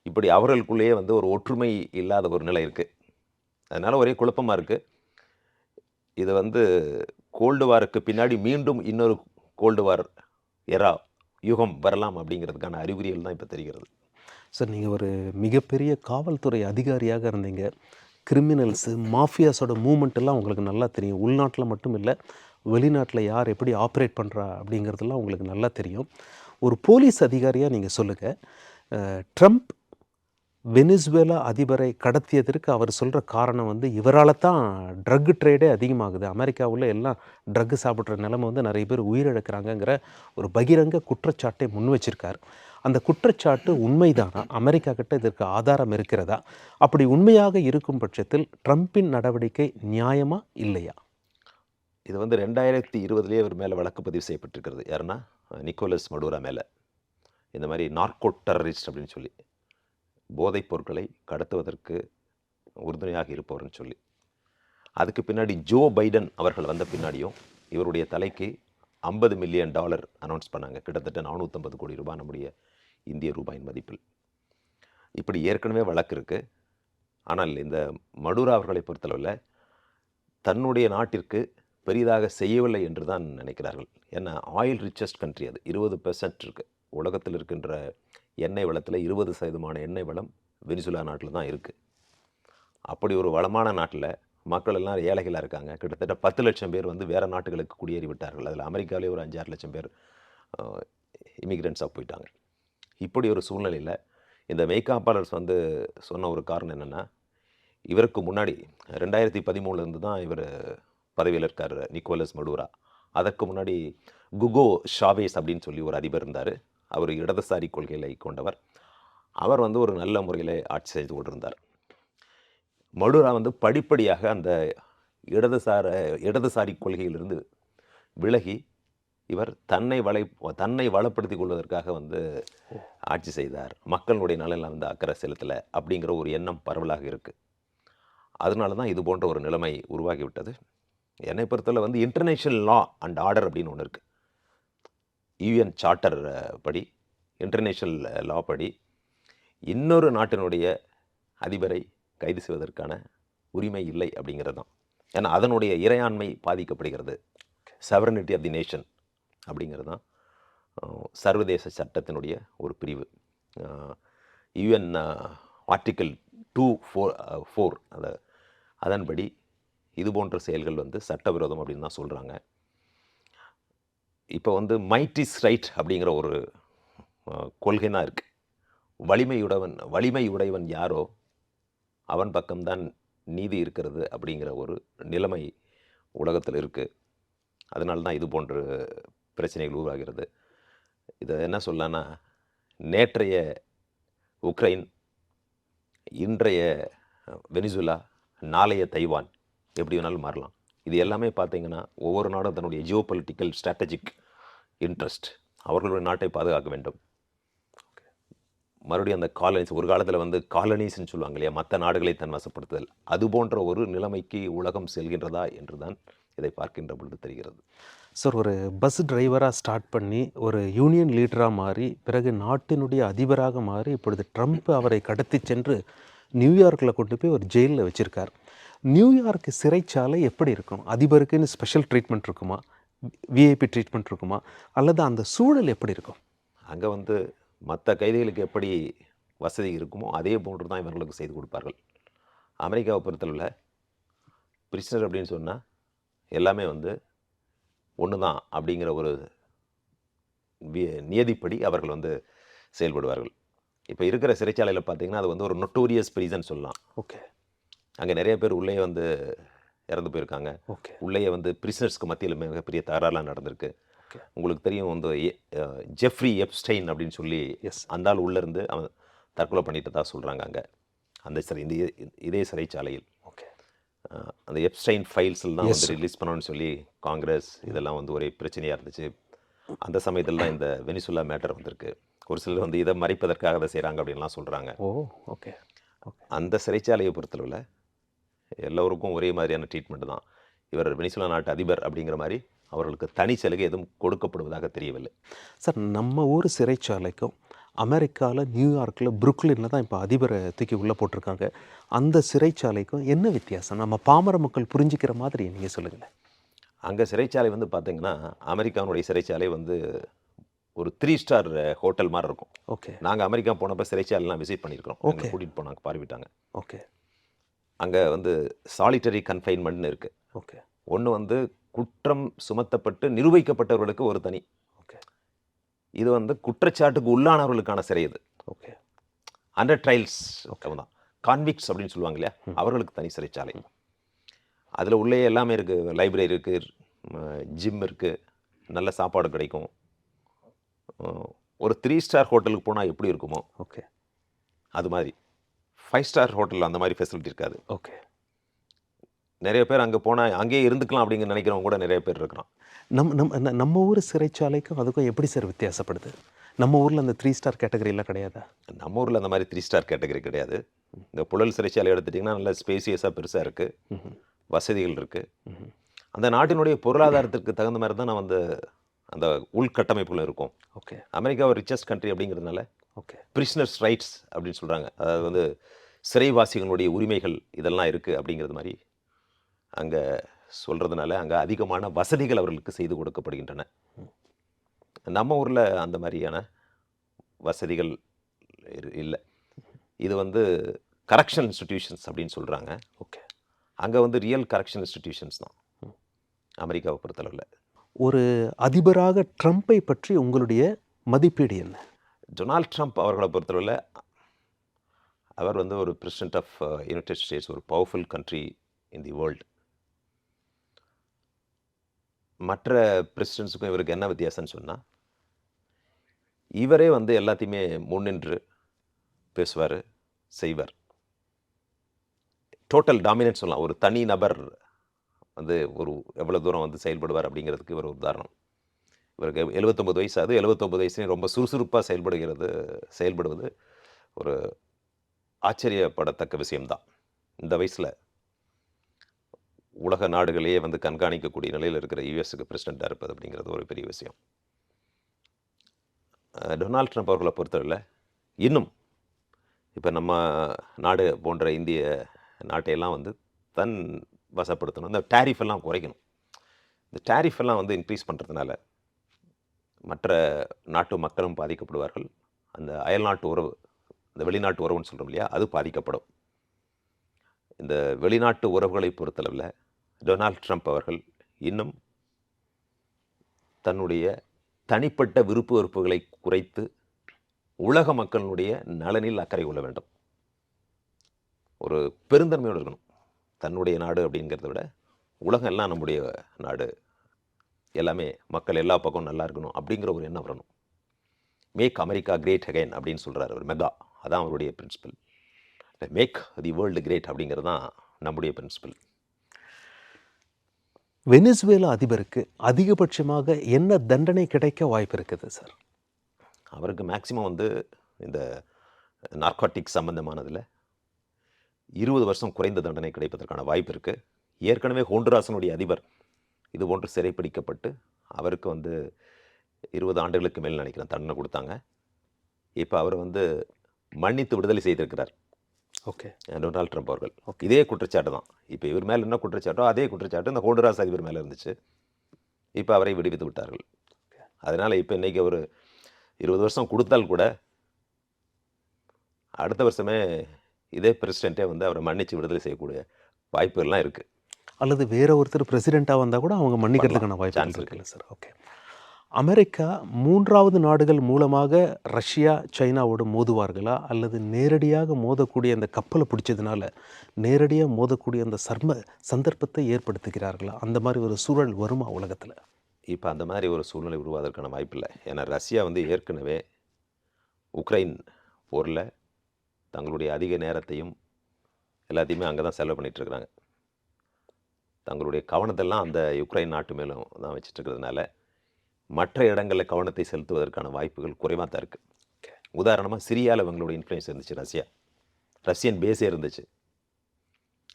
இப்படி அவர்களுக்குள்ளேயே வந்து ஒரு ஒற்றுமை இல்லாத ஒரு நிலை இருக்குது. அதனால் ஒரே குழப்பமாக இருக்குது. இது வந்து கோல்டு வாருக்கு பின்னாடி மீண்டும் இன்னொரு கோல்டு வார் எரா யுகம் வரலாம் அப்படிங்கிறதுக்கான அறிகுறிகள் தான் இப்போ தெரிகிறது. சார், நீங்கள் ஒரு மிகப்பெரிய காவல்துறை அதிகாரியாக இருந்தீங்க. கிரிமினல்ஸு, மாஃபியாஸோட மூமெண்ட்டெல்லாம் உங்களுக்கு நல்லா தெரியும். உள்நாட்டில் மட்டும் இல்லை, வெளிநாட்டில் யார் எப்படி ஆப்ரேட் பண்ணுறா அப்படிங்கிறதெல்லாம் உங்களுக்கு நல்லா தெரியும். ஒரு போலீஸ் அதிகாரியாக நீங்கள் சொல்லுங்கள், ட்ரம்ப் வெனிசுவேலா அதிபரை கடத்தியதற்கு அவர் சொல்கிற காரணம் வந்து இவரால் தான் ட்ரக் ட்ரேடே அதிகமாகுது, அமெரிக்காவில் எல்லாம் ட்ரக்கு சாப்பிட்ற நிலைமை வந்து நிறைய பேர் உயிரிழக்கிறாங்கங்கிற ஒரு பகிரங்க குற்றச்சாட்டை முன் வச்சிருக்கார். அந்த குற்றச்சாட்டு உண்மைதானா? அமெரிக்கா கிட்ட இதற்கு ஆதாரம் இருக்கிறதா? அப்படி உண்மையாக இருக்கும் பட்சத்தில் ட்ரம்பின் நடவடிக்கை நியாயமா இல்லையா? இது வந்து 2020 அவர் மேலே வழக்கு பதிவு செய்யப்பட்டிருக்கிறது. யாருன்னா நிக்கோலஸ் மடூரா மேலே. இந்த மாதிரி நார்கோ டெரரிஸ்ட் அப்படின்னு சொல்லி, போதைப் பொருட்களை கடத்துவதற்கு உறுதுணையாக இருப்பவர்னு சொல்லி. அதுக்கு பின்னாடி ஜோ பைடன் அவர்கள் வந்த பின்னாடியும் இவருடைய தலைக்கு $50 மில்லியன் அனௌன்ஸ் பண்ணாங்க. கிட்டத்தட்ட 450 கோடி ரூபாய் நம்முடைய இந்திய ரூபாயின் மதிப்பில். இப்படி ஏற்கனவே வழக்கு இருக்குது. ஆனால் இந்த மடூரா அவர்களை பொறுத்தளவில் தன்னுடைய நாட்டிற்கு பெரிதாக செய்யவில்லை என்று தான் நினைக்கிறார்கள். ஏன்னா ஆயில் ரிச்சஸ்ட் கண்ட்ரி அது. 20% இருக்குது. உலகத்தில் இருக்கின்ற எண்ணெய் வளத்தில் 20% எண்ணெய் வளம் வெனிசுலா நாட்டில் தான் இருக்குது. அப்படி ஒரு வளமான நாட்டில் மக்கள் எல்லாம் ஏழைகளாக இருக்காங்க. கிட்டத்தட்ட 10 லட்சம் பேர் வந்து வேறு நாட்டுகளுக்கு குடியேறி விட்டார்கள். அதில் அமெரிக்காவிலே ஒரு 5-6 லட்சம் பேர் இமிக்ரெண்ட்ஸாக போயிட்டாங்க. இப்படி ஒரு சூழ்நிலையில் இந்த மெய்காப்பாளர்ஸ் வந்து சொன்ன ஒரு காரணம் என்னென்னா, இவருக்கு முன்னாடி 2013 தான் இவர் பதவியில் இருக்கார் நிக்கோலஸ் மடூரா. அதற்கு முன்னாடி குகோ ஷாவேஸ் அப்படின்னு சொல்லி ஒரு அதிபர் இருந்தார். அவர் இடதுசாரி கொள்கைகளை கொண்டவர். அவர் வந்து ஒரு நல்ல முறையில் ஆட்சி செய்து கொண்டிருந்தார். மடூரா வந்து படிப்படியாக அந்த இடதுசாரி கொள்கையிலிருந்து விலகி இவர் தன்னை வளப்படுத்திக் கொள்வதற்காக வந்து ஆட்சி செய்தார். மக்களுடைய நலனில் வந்து அக்கறை செலுத்தலை அப்படிங்கிற ஒரு எண்ணம் பரவலாக இருக்குது. அதனால தான் இது போன்ற ஒரு நிலைமை உருவாகிவிட்டது. என்னை பொறுத்தவரை வந்து இன்டர்நேஷ்னல் லா அண்ட் ஆர்டர் அப்படின்னு ஒன்று இருக்குது. யூஎன் சார்ட்டர் படி, இன்டர்நேஷ்னல் லா படி இன்னொரு நாட்டினுடைய அதிபரை கைது செய்வதற்கான உரிமை இல்லை அப்படிங்கிறது தான். ஏன்னா அதனுடைய இறையாண்மை பாதிக்கப்படுகிறது. சவரனிட்டி ஆஃப் தி நேஷன் அப்படிங்கிறது தான் சர்வதேச சட்டத்தினுடைய ஒரு பிரிவு. யூஎன் ஆர்டிக்கிள் 244 அதன்படி இது போன்ற செயல்கள் வந்து சட்டவிரோதம் அப்படின்னு தான் சொல்கிறாங்க. இப்போ வந்து மைட் இஸ் ரைட் அப்படிங்கிற ஒரு கொள்கை தான் இருக்குது. வலிமையுடையவன் யாரோ அவன் பக்கம்தான் நீதி இருக்கிறது அப்படிங்கிற ஒரு நிலைமை உலகத்தில் இருக்குது. அதனால தான் இது போன்ற பிரச்சனைகள் உருவாகிறது. இதை என்ன சொல்லலான்னா, நேற்றைய உக்ரைன், இன்றைய வெனிசுலா, நாளைய தைவான் எப்படி வேணாலும் மாறலாம். இது எல்லாமே பார்த்தீங்கன்னா ஒவ்வொரு நாடும் தன்னுடைய ஜியோ பொலிட்டிக்கல் ஸ்ட்ராட்டஜிக் இன்ட்ரெஸ்ட், அவர்களுடைய நாட்டை பாதுகாக்க வேண்டும். மறுபடியும் அந்த காலனிஸ், ஒரு காலத்தில் வந்து காலனிஸ்ன்னு சொல்லுவாங்க இல்லையா, மற்ற நாடுகளை தன் வசப்படுத்துதல், அது போன்ற ஒரு நிலைமைக்கு உலகம் செல்கின்றதா என்று தான் இதை பார்க்கின்ற பொழுது தெரிகிறது. சார், ஒரு பஸ் டிரைவராக ஸ்டார்ட் பண்ணி ஒரு யூனியன் லீடராக மாறி பிறகு நாட்டினுடைய அதிபராக மாறி இப்பொழுது ட்ரம்ப் அவரை கடத்தி சென்று நியூயார்க்கில் கொண்டு போய் ஒரு ஜெயிலில் வச்சுருக்கார். நியூயார்க் சிறைச்சாலை எப்படி இருக்கும்? அதிபருக்குன்னு ஸ்பெஷல் ட்ரீட்மெண்ட் இருக்குமா, விஐபி ட்ரீட்மெண்ட் இருக்குமா, அல்லது அந்த சூழல் எப்படி இருக்கும்? அங்கே வந்து மற்ற கைதிகளுக்கு எப்படி வசதி இருக்குமோ அதே போன்று தான் இவர்களுக்கு செய்து கொடுப்பார்கள். அமெரிக்காவை பொறுத்தளவில் பிரிசனர் அப்படின்னு சொன்னால் எல்லாமே வந்து ஒன்று தான் அப்படிங்கிற ஒரு நியதிப்படி அவர்கள் வந்து செயல்படுவார்கள். இப்போ இருக்கிற சிறைச்சாலையில் பார்த்தீங்கன்னா அது வந்து ஒரு நொட்டோரியஸ் பிரிசன் சொல்லலாம். ஓகே. அங்கே நிறைய பேர் உள்ளே வந்து இறந்து போயிருக்காங்க. ஓகே. உள்ளே வந்து பிரிசனர்ஸ்க்கு மத்தியில் மிகப்பெரிய தகராறுலாம் நடந்திருக்கு. உங்களுக்கு தெரியும் வந்து ஜெஃப்ரி எப்ஸ்டைன் அப்படின்னு சொல்லி அந்த ஆள் உள்ளேருந்து அவன் தற்கொலை பண்ணிட்டு தான் சொல்கிறாங்க. அங்கே அந்த இதே சிறைச்சாலையில் அந்த எப்ஸ்டைன் ஃபைல்ஸ்லாம் வந்து ரிலீஸ் பண்ணணும்னு சொல்லி காங்கிரஸ் இதெல்லாம் வந்து ஒரே பிரச்சனையாக இருந்துச்சு. அந்த சமயத்தில் தான் இந்த வெனிசுலா மேட்டர் வந்திருக்கு. ஒரு சிலர் வந்து இதை மறைப்பதற்காக அதை செய்கிறாங்க அப்படின்லாம் சொல்கிறாங்க. ஓகே. அந்த சிறைச்சாலையை பொறுத்தளவில் எல்லோருக்கும் ஒரே மாதிரியான ட்ரீட்மெண்ட் தான். இவர் வெனிசுலா நாட்டு அதிபர் அப்படிங்கிற மாதிரி அவர்களுக்கு தனி சலுகை எதுவும் கொடுக்கப்படுவதாக தெரியவில்லை. சார், நம்ம ஊர் சிறைச்சாலைக்கும் அமெரிக்காவில் நியூயார்க்கில் புருக்லினில் தான் இப்போ அதிபரை தூக்கி உள்ளே போட்டிருக்காங்க. அந்த சிறைச்சாலைக்கும் என்ன வித்தியாசம்? நம்ம பாமர மக்கள் புரிஞ்சிக்கிற மாதிரி நீங்கள் சொல்லுங்களேன். அங்கே சிறைச்சாலை வந்து பார்த்தீங்கன்னா அமெரிக்காவுடைய சிறைச்சாலை வந்து ஒரு 3 ஸ்டார் ஹோட்டல் மாதிரி இருக்கும். ஓகே. நாங்கள் அமெரிக்கா போனப்போ சிறைச்சாலைலாம் விசிட் பண்ணியிருக்கிறோம். கூட்டிகிட்டு போனாங்க, பார்வையிட்டாங்க. ஓகே. அங்கே வந்து சாலிட்டரி கன்ஃபைன்மெண்ட்னு இருக்குது. ஓகே. ஒன்று வந்து குற்றம் சுமத்தப்பட்டு நிரூபிக்கப்பட்டவர்களுக்கு ஒரு தனி, இது வந்து குற்றச்சாட்டுக்கு உள்ளானவர்களுக்கான சிறை இது. ஓகே. அண்டர் ட்ரையல்ஸ் தான். கான்விக்ட்ஸ் அப்படின்னு சொல்லுவாங்க இல்லையா, அவர்களுக்கு தனி சிறைச்சாலை. அதில் உள்ளே எல்லாமே இருக்குது. லைப்ரரி இருக்குது, ஜிம் இருக்குது, நல்ல சாப்பாடு கிடைக்கும். ஒரு 3 ஸ்டார் ஹோட்டலுக்கு போனால் எப்படி இருக்குமோ ஓகே. அது மாதிரி 5 ஸ்டார் ஹோட்டலில் அந்த மாதிரி ஃபெசிலிட்டி இருக்காது. ஓகே. நிறைய பேர் அங்கே போனால் அங்கேயே இருந்துக்கலாம் அப்படிங்கிற நினைக்கிறவங்க கூட நிறைய பேர் இருக்கிறான். நம்ம ஊர் சிறைச்சாலைக்கும் அதுக்கும் எப்படி சார் வித்தியாசப்படுது? நம்ம ஊரில் அந்த 3 ஸ்டார் கேட்டகரியெலாம் கிடையாதா? நம்ம ஊரில் அந்த மாதிரி 3 ஸ்டார் கேட்டகரி கிடையாது. இந்த புழல் சிறைச்சாலை எடுத்துட்டிங்கன்னா நல்லா ஸ்பேசியஸாக பெருசாக இருக்குது, வசதிகள் இருக்குது. அந்த நாட்டினுடைய பொருளாதாரத்திற்கு தகுந்த மாதிரி தான் நான் வந்து அந்த உள்கட்டமைப்புகள் இருக்கும். ஓகே. அமெரிக்கா ஒரு ரிச்சஸ்ட் கண்ட்ரி அப்படிங்கிறதுனால ஓகே. பிரிஸ்னர்ஸ் ரைட்ஸ் அப்படின்னு சொல்கிறாங்க. அதாவது வந்து சிறைவாசிகளுடைய உரிமைகள் இதெல்லாம் இருக்குது அப்படிங்கிறது மாதிரி அங்கே சொல்கிறதுனால அங்கே அதிகமான வசதிகள் அவர்களுக்கு செய்து கொடுக்கப்படுகின்றன. நம்ம ஊரில் அந்த மாதிரியான வசதிகள் இல்லை. இது வந்து கரெக்ஷன் இன்ஸ்டிடியூஷன்ஸ் அப்படின்னு சொல்கிறாங்க. ஓகே. அங்கே வந்து ரியல் கரெக்ஷன் இன்ஸ்டிடியூஷன்ஸ் தான் அமெரிக்காவை பொறுத்தளவில். ஒரு அதிபராக ட்ரம்ப்பை பற்றி உங்களுடைய மதிப்பீடு என்ன? டொனால்ட் ட்ரம்ப் அவர்களை பொறுத்தளவில் அவர் வந்து ஒரு பிரசிடென்ட் ஆஃப் யுனைடெட் ஸ்டேட்ஸ், ஒரு powerful country in the world. மற்ற பிரசிடென்ட்ஸுக்கும் இவருக்கு என்ன வித்தியாசம்னு சொன்னால், இவரே வந்து எல்லாத்தையுமே முன்னின்று பேசுவார், செய்வார். டோட்டல் டாமினன்ஸ் சொல்லலாம். ஒரு தனி நபர் வந்து ஒரு எவ்வளோ தூரம் வந்து செயல்படுவார் அப்படிங்கிறதுக்கு இவர் ஒரு உதாரணம். இவருக்கு 79 வயசு ஆகுது. 79 வயசுலேயும் ரொம்ப சுறுசுறுப்பாக செயல்படுவது ஒரு ஆச்சரியப்படத்தக்க விஷயம்தான். இந்த வயசில் உலக நாடுகளையே வந்து கண்காணிக்கக்கூடிய நிலையில் இருக்கிற யூஎஸ்க்கு பிரசிடெண்ட்டாக இருப்பது அப்படிங்கிறது ஒரு பெரிய விஷயம். டொனால்ட் ட்ரம்ப் அவர்களை பொறுத்தவரையில் இன்னும் இப்போ நம்ம நாடு போன்ற இந்திய நாட்டையெல்லாம் வந்து தன் வசப்படுத்தணும். இந்த டேரிஃப் எல்லாம் குறைக்கணும். இந்த டேரிஃப் எல்லாம் வந்து இன்க்ரீஸ் பண்ணுறதுனால மற்ற நாட்டு மக்களும் பாதிக்கப்படுவார்கள். அந்த அயல்நாட்டு உறவு, இந்த வெளிநாட்டு உறவுன்னு சொல்கிறோம் இல்லையா, அது பாதிக்கப்படும். இந்த வெளிநாட்டு உறவுகளை பொறுத்தளவில் டொனால்ட் ட்ரம்ப் அவர்கள் இன்னும் தன்னுடைய தனிப்பட்ட விருப்பு வெறுப்புகளை குறைத்து உலக மக்களுடைய நலனில் அக்கறை கொள்ள வேண்டும். ஒரு பெருந்தன்மையோடு இருக்கணும். தன்னுடைய நாடு அப்படிங்கிறத விட உலகம் எல்லாம் நம்முடைய நாடு, எல்லாமே மக்கள் எல்லா பக்கமும் நல்லா இருக்கணும் அப்படிங்கிற ஒரு எண்ணம் வரணும். மேக் அமெரிக்கா கிரேட் அகைன் அப்படின்னு சொல்கிறார் அவர். மெகா, அதான் அவருடைய principal. Make the world great அப்படிங்கிறது தான் நம்முடைய பிரின்சிபல். வெனிசுவேலா அதிபருக்கு அதிகபட்சமாக என்ன தண்டனை கிடைக்க வாய்ப்பு இருக்குது சார்? அவருக்கு மேக்சிமம் வந்து இந்த நார்காட்டிக் சம்பந்தமானதில் 20 வருஷம் குறைந்த தண்டனை கிடைப்பதற்கான வாய்ப்பு இருக்குது. ஏற்கனவே ஹோண்டுராஸினுடைய அதிபர் இது போன்று சிறைப்பிடிக்கப்பட்டு அவருக்கு வந்து 20 ஆண்டுகளுக்கு மேல் நினைக்கிறேன் தண்டனை கொடுத்தாங்க. இப்போ அவர் வந்து மன்னித்து விடுதலை செய்திருக்கிறார். ஓகே. டொனால்ட் ட்ரம்ப் அவர்கள். இதே குற்றச்சாட்டு தான். இப்போ இவர் மேலே என்ன குற்றச்சாட்டோ அதே குற்றச்சாட்டு இந்த ஹோண்டுராஸ் அதிபர் மேலே இருந்துச்சு. இப்போ அவரை விடுவித்து விட்டார்கள். அதனால் இப்போ இன்றைக்கி ஒரு 20 வருஷம் கொடுத்தால் கூட அடுத்த வருஷமே இதே பிரசிடெண்ட்டே வந்து அவரை மன்னித்து விடுதலை செய்யக்கூடிய வாய்ப்புகள்லாம் இருக்குது. அல்லது வேற ஒருத்தர் பிரசிடெண்ட்டாக வந்தால் கூட அவங்க மன்னிக்கிறதுக்கான வாய்ப்பு இருக்குல்ல சார்? ஓகே. அமெரிக்கா 3வது நாடுகள் மூலமாக ரஷ்யா சைனாவோடு மோதுவார்களா, அல்லது நேரடியாக மோதக்கூடிய அந்த கப்பலை பிடிச்சதுனால நேரடியாக மோதக்கூடிய அந்த சந்தர்ப்பத்தை ஏற்படுத்துகிறார்களா? அந்த மாதிரி ஒரு சூழல் வருமா உலகத்தில்? இப்போ அந்த மாதிரி ஒரு சூழ்நிலை உருவாவதற்கான வாய்ப்பில்லை. ஏன்னா ரஷ்யா வந்து ஏற்கனவே உக்ரைன் போரில் தங்களுடைய அதிக நேரத்தையும் எல்லாத்தையுமே அங்கே தான் செலவு பண்ணிகிட்ருக்குறாங்க. தங்களுடைய கவனத்தெல்லாம் அந்த யுக்ரைன் நாட்டு மேலும் தான் வச்சுட்ருக்கிறதுனால மற்ற இடங்களில் கவனத்தை செலுத்துவதற்கான வாய்ப்புகள் குறைவாக தான் இருக்குது. உதாரணமாக சிரியாவில் இவங்களுடைய இன்ஃப்ளூயன்ஸ் இருந்துச்சு. ரஷ்யன் பேஸே இருந்துச்சு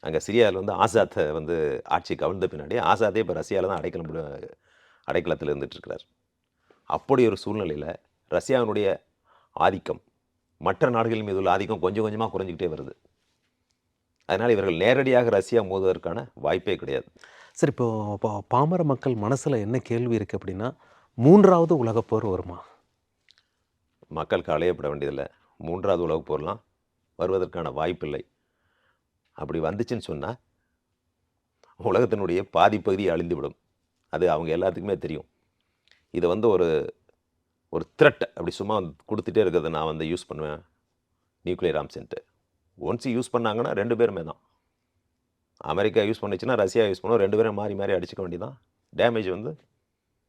அங்கே. சிரியாவில் வந்து ஆசாத்தை வந்து ஆட்சி கவர்ந்த பின்னாடி ஆசாதே இப்போ ரஷ்யாவில் தான் அடைக்கலத்தில் இருந்துகிட்ருக்கிறார். அப்படி ஒரு சூழ்நிலையில் ரஷ்யாவினுடைய ஆதிக்கம், மற்ற நாடுகள் மீது உள்ள ஆதிக்கம் கொஞ்சம் கொஞ்சமாக குறைஞ்சிக்கிட்டே வருது. அதனால் இவர்கள் நேரடியாக ரஷ்யா மோதுவதற்கான வாய்ப்பே கிடையாது. சரி, இப்போ பாமர மக்கள் மனசில் என்ன கேள்வி இருக்குது அப்படின்னா, 3வது உலகப்போர் வருமா? மக்கள் கவலையப்பட வேண்டியதில்லை. 3வது உலகப்போர்லாம் வருவதற்கான வாய்ப்பில்லை. அப்படி வந்துச்சுன்னு சொன்னால் உலகத்தினுடைய பாதி பகுதி அழிந்துவிடும். அது அவங்க எல்லாத்துக்குமே தெரியும். இது வந்து ஒரு த்ரெட் அப்படி சும்மா கொடுத்துட்டே இருக்கிறத நான் வந்து யூஸ் பண்ணுவேன் நியூக்ளியர் ஆர்ம்ஸ்ன்ட்டு. ஒன்ஸ் யூஸ் பண்ணாங்கன்னா 2 பேருமே தான். அமெரிக்கா யூஸ் பண்ணுச்சுன்னா ரஷ்யா யூஸ் பண்ணுவோம், 2 பேரும் மாறி மாறி அடிச்சுக்க வேண்டியதான். டேமேஜ் வந்து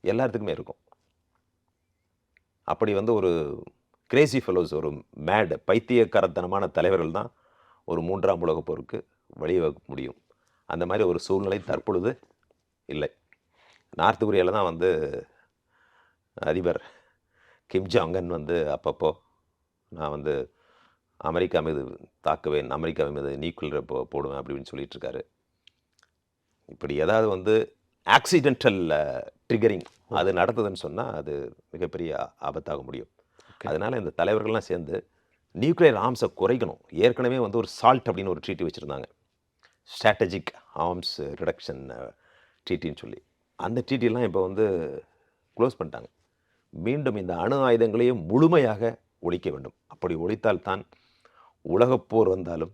எல்லாத்துக்குமே இருக்கும். அப்படி வந்து ஒரு கிரேசி ஃபெலோஸ், ஒரு மேட் பைத்தியக்காரத்தனமான தலைவர்கள் தான் ஒரு 3ஆம் உலகப் போருக்கு வழிவகுக்க முடியும். அந்த மாதிரி ஒரு சூழ்நிலை தற்பொழுது இல்லை. நார்த் கொரியாவில் தான் வந்து அதிபர் கிம் ஜாங்கன் வந்து அப்பப்போ நான் வந்து அமெரிக்கா மீது தாக்குவேன், அமெரிக்கா மீது நியூக்ளியர் போடுவேன் அப்படின்னு சொல்லிட்டு இருக்காரு. இப்படி ஏதாவது வந்து ஆக்சிடென்டல் ட்ரிகரிங் அது நடந்ததுன்னு சொன்னால் அது மிகப்பெரிய ஆபத்தாக முடியும். அதனால் இந்த தலைவர்கள்லாம் சேர்ந்து நியூக்ளியர் ஆர்ம்ஸை குறைக்கணும். ஏற்கனவே வந்து ஒரு சால்ட் அப்படின்னு ஒரு ட்ரீட்டி வச்சுருந்தாங்க, ஸ்ட்ராட்டஜிக் ஆர்ம்ஸ் ரிடக்ஷன் ட்ரீட்டின்னு சொல்லி. அந்த ட்ரீட்டிலாம் இப்போ வந்து க்ளோஸ் பண்ணிட்டாங்க. மீண்டும் இந்த அணு ஆயுதங்களையும் முழுமையாக ஒழிக்க வேண்டும். அப்படி ஒழித்தால்தான் உலகப்போர் வந்தாலும்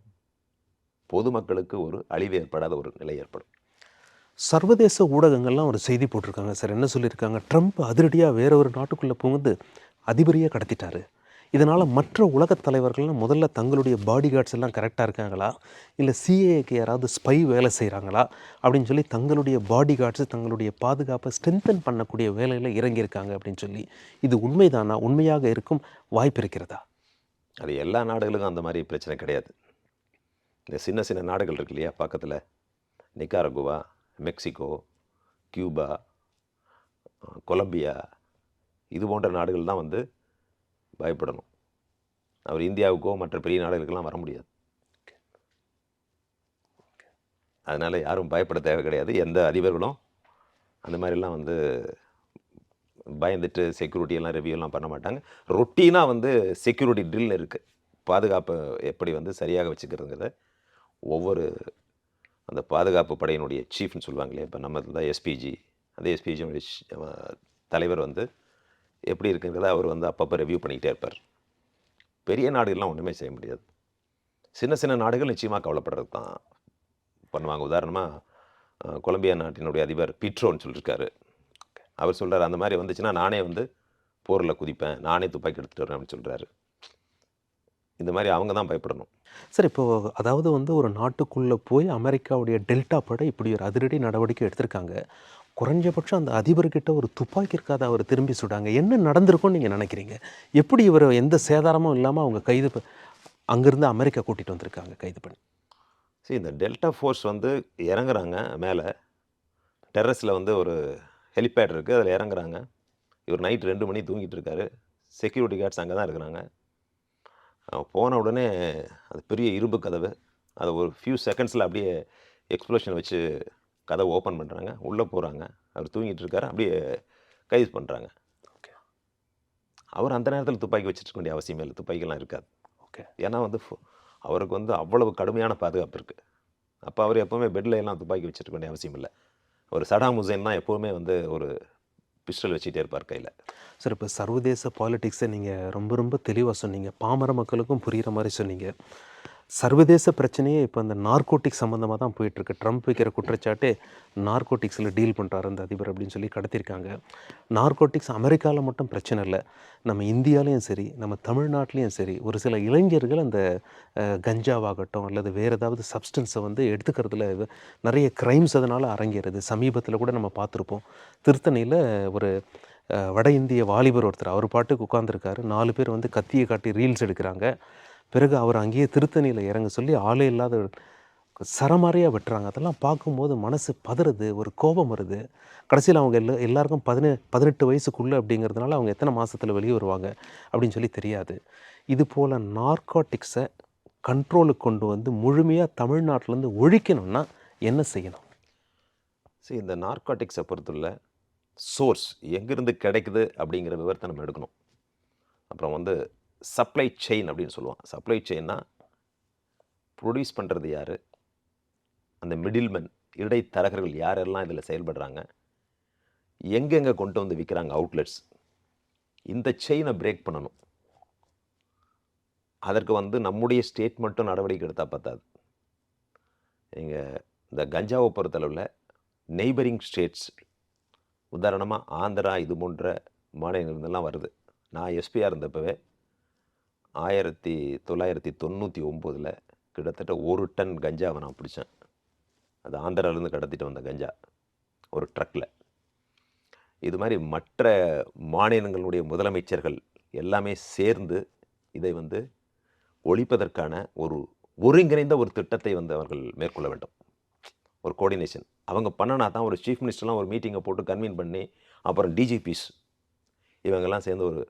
பொதுமக்களுக்கு ஒரு அழிவு ஏற்படாத ஒரு நிலை ஏற்படும். சர்வதேச ஊடகங்கள்லாம் ஒரு செய்தி போட்டிருக்காங்க சார். என்ன சொல்லியிருக்காங்க, ட்ரம்ப் அதிரடியாக வேற ஒரு நாட்டுக்குள்ளே புகுந்து அதிபரையே கடத்திட்டாரு. இதனால் மற்ற உலகத் தலைவர்கள்லாம் முதல்ல தங்களுடைய பாடி கார்ட்ஸ் எல்லாம் கரெக்டாக இருக்காங்களா, இல்லை சிஏஏக்கு யாராவது ஸ்பை வேலை செய்கிறாங்களா அப்படின்னு சொல்லி தங்களுடைய பாடி கார்ட்ஸு தங்களுடைய பாதுகாப்பை ஸ்ட்ரென்தன் பண்ணக்கூடிய வேலையில் இறங்கியிருக்காங்க அப்படின்னு சொல்லி, இது உண்மைதானா? உண்மையாக இருக்கும் வாய்ப்பு இருக்கிறதா? அது எல்லா நாடுகளுக்கும் அந்த மாதிரி பிரச்சனை கிடையாது. இந்த சின்ன சின்ன நாடுகள் இருக்கு இல்லையா பக்கத்தில், நிக்காரகுவா, மெக்சிகோ, கியூபா, கொலம்பியா, இது போன்ற நாடுகள் தான் வந்து பயப்படணும். அவர் இந்தியாவுக்கோ மற்ற பெரிய நாடுகளுக்கெல்லாம் வர முடியாது. அதனால் யாரும் பயப்பட தேவை கிடையாது. எந்த அதிபர்களும் அந்த மாதிரிலாம் வந்து பயந்துட்டு செக்யூரிட்டியெல்லாம் ரிவ்யூலாம் பண்ண மாட்டாங்க. ரொட்டீனாக வந்து செக்யூரிட்டி ட்ரில் இருக்குது. பாதுகாப்பை எப்படி வந்து சரியாக வச்சுக்கிறதுங்கிறத ஒவ்வொரு அந்த பாதுகாப்பு படையினுடைய சீஃப்னு சொல்லுவாங்க இல்லையா, இப்போ நம்ம தான் எஸ்பிஜி, அந்த எஸ்பிஜியோடைய தலைவர் வந்து எப்படி இருக்குங்கிறத அவர் வந்து அப்பப்போ ரிவ்யூ பண்ணிக்கிட்டே இருப்பார். பெரிய நாடுகள்லாம் ஒன்றுமே செய்ய முடியாது. சின்ன சின்ன நாடுகள் நிச்சயமாக கவலைப்படுறது தான் பண்ணுவாங்க. உதாரணமாக கொலம்பியா நாட்டினுடைய அதிபர் பீட்ரோன்னு சொல்லியிருக்காரு. அவர் சொல்கிறார், அந்த மாதிரி வந்துச்சுன்னா நானே வந்து போரில் குதிப்பேன், நானே துப்பாக்கி எடுத்துகிட்டு வரேன் அப்படின்னு சொல்கிறாரு. இந்த மாதிரி அவங்க தான் பயப்படணும். சார், இப்போது அதாவது வந்து ஒரு நாட்டுக்குள்ளே போய் அமெரிக்காவுடைய டெல்டா படை இப்படி ஒரு அதிரடி நடவடிக்கை எடுத்திருக்காங்க. குறைஞ்சபட்சம் அந்த அதிபர்கிட்ட ஒரு துப்பாக்கி இருக்காத அவர் திரும்பி சுடாங்க. என்ன நடந்திருக்கும்னு நீங்கள் நினைக்கிறீங்க? எப்படி இவர் எந்த சேதாரமும் இல்லாமல் அவங்க கைது அங்கேருந்து அமெரிக்கா கூட்டிகிட்டு வந்திருக்காங்க கைது பண்ணி? சரி, இந்த டெல்டா ஃபோர்ஸ் வந்து இறங்குறாங்க மேலே டெரஸில் வந்து ஒரு ஹெலிபேட் இருக்குது, அதில் இறங்குறாங்க. இவர் நைட் 2 மணி தூங்கிட்டு இருக்காரு. செக்யூரிட்டி கார்ட்ஸ் அங்கே தான் இருக்கிறாங்க. போன உடனே அது பெரிய இரும்பு கதவு, அதை ஒரு ஃபியூ செகண்ட்ஸில் அப்படியே எக்ஸ்ப்ளோஷன் வச்சு கதவை ஓப்பன் பண்ணுறாங்க. உள்ளே போகிறாங்க. அவர் தூங்கிட்டு இருக்காரு. அப்படியே கைது பண்ணுறாங்க. ஓகே. அவர் அந்த நேரத்தில் துப்பாக்கி வச்சுருக்க வேண்டிய அவசியமே இல்லை. துப்பாக்கிலாம் இருக்காது. ஓகே. ஏன்னா வந்து அவருக்கு வந்து அவ்வளவு கடுமையான பாதுகாப்பு இருக்குது. அப்போ அவர் எப்போவுமே பெட்டில் எல்லாம் துப்பாக்கி வச்சுருக்க வேண்டிய அவசியம் இல்லை. ஒரு சடாம் ஹுசைன் தான் எப்போவுமே வந்து ஒரு பிஸ்டல் வச்சுட்டே இருப்பார் கையில். சார், இப்போ சர்வதேச பாலிடிக்ஸை நீங்கள் ரொம்ப ரொம்ப தெளிவாக சொன்னீங்க. பாமர மக்களுக்கும் புரிகிற மாதிரி சொன்னீங்க. சர்வதேச பிரச்சனையே இப்போ அந்த நார்கோட்டிக்ஸ் சம்மந்தமாக தான் போயிட்டுருக்கு. ட்ரம்ப் வைக்கிற குற்றச்சாட்டு நார்கோட்டிக்ஸில் டீல் பண்ணுறாரு அந்த அதிபர் அப்படின்னு சொல்லி கடத்திருக்காங்க. நார்கோட்டிக்ஸ் அமெரிக்காவில் மட்டும் பிரச்சனை இல்லை, நம்ம இந்தியாவிலையும் சரி, நம்ம தமிழ்நாட்டிலையும் சரி, ஒரு சில இளைஞர்கள் அந்த கஞ்சாவாகட்டும் அல்லது வேறு ஏதாவது சப்ஸ்டன்ஸை வந்து எடுத்துக்கிறதுல நிறைய க்ரைம்ஸ் அதனால் அரங்கேறுது. சமீபத்தில் கூட நம்ம பார்த்துருப்போம், திருத்தணியில் ஒரு வட இந்திய வாலிபர் ஒருத்தர் அவர் பாட்டுக்கு உட்காந்துருக்காரு. 4 பேர் வந்து கத்தியை காட்டி ரீல்ஸ் எடுக்கிறாங்க. பிறகு அவர் அங்கேயே திருத்தணியில் இறங்க சொல்லி ஆளே இல்லாத சரமாரியாக வெட்டுறாங்க. அதெல்லாம் பார்க்கும்போது மனசு பதறுது, ஒரு கோபம் வருது. கடைசியில் அவங்க எல்லாருக்கும் 18 வயசுக்குள்ளே அப்படிங்கிறதுனால அவங்க எத்தனை மாதத்தில் வெளியே வருவாங்க அப்படின்னு சொல்லி தெரியாது. இது போல் நார்காட்டிக்ஸை கண்ட்ரோலுக்கு கொண்டு வந்து முழுமையாக தமிழ்நாட்டிலேருந்து ஒழிக்கணும்னா என்ன செய்யணும்? சரி, இந்த நார்காட்டிக்ஸை பொறுத்துள்ள சோர்ஸ் எங்கேருந்து கிடைக்குது அப்படிங்கிற விவரத்தை நம்ம எடுக்கணும். அப்புறம் வந்து சப்ளை செயின் அப்படின்னு சொல்லுவோம். சப்ளை செயின்னா ப்ரொடியூஸ் பண்ணுறது யார், அந்த மிடில்மேன் இடைத்தரகர்கள் யாரெல்லாம் இதில் செயல்படுறாங்க, எங்கெங்கே கொண்டு வந்து விற்கிறாங்க அவுட்லெட்ஸ், இந்த செயினை பிரேக் பண்ணணும். அதற்கு வந்து நம்முடைய ஸ்டேட் மட்டும் நடவடிக்கை எடுத்தால் பத்தாது. இந்த கஞ்சாவை பொறுத்தளவில் நெய்பரிங் ஸ்டேட்ஸ், உதாரணமாக ஆந்திரா இது போன்ற மாநிலங்கள்லாம் வருது. நான் எஸ்பியாக இருந்தப்பவே 1999 கிட்டத்தட்ட 1 டன் கஞ்சாவை நான் பிடிச்சேன். அது ஆந்திராவிலேருந்து கடத்திட்டு வந்த கஞ்சா ஒரு ட்ரக்கில். இது மாதிரி மற்ற மாநிலங்களுடைய முதலமைச்சர்கள் எல்லாமே சேர்ந்து இதை வந்து ஒழிப்பதற்கான ஒரு ஒருங்கிணைந்த ஒரு திட்டத்தை வந்து அவர்கள் மேற்கொள்ள வேண்டும். ஒரு கோஆர்டினேஷன் அவங்க பண்ணனா தான் ஒரு சீஃப் மினிஸ்டர்லாம் ஒரு மீட்டிங்கை போட்டு கன்வீன் பண்ணி, அப்புறம் டிஜிபிஸ் இவங்கெல்லாம் சேர்ந்து ஒரு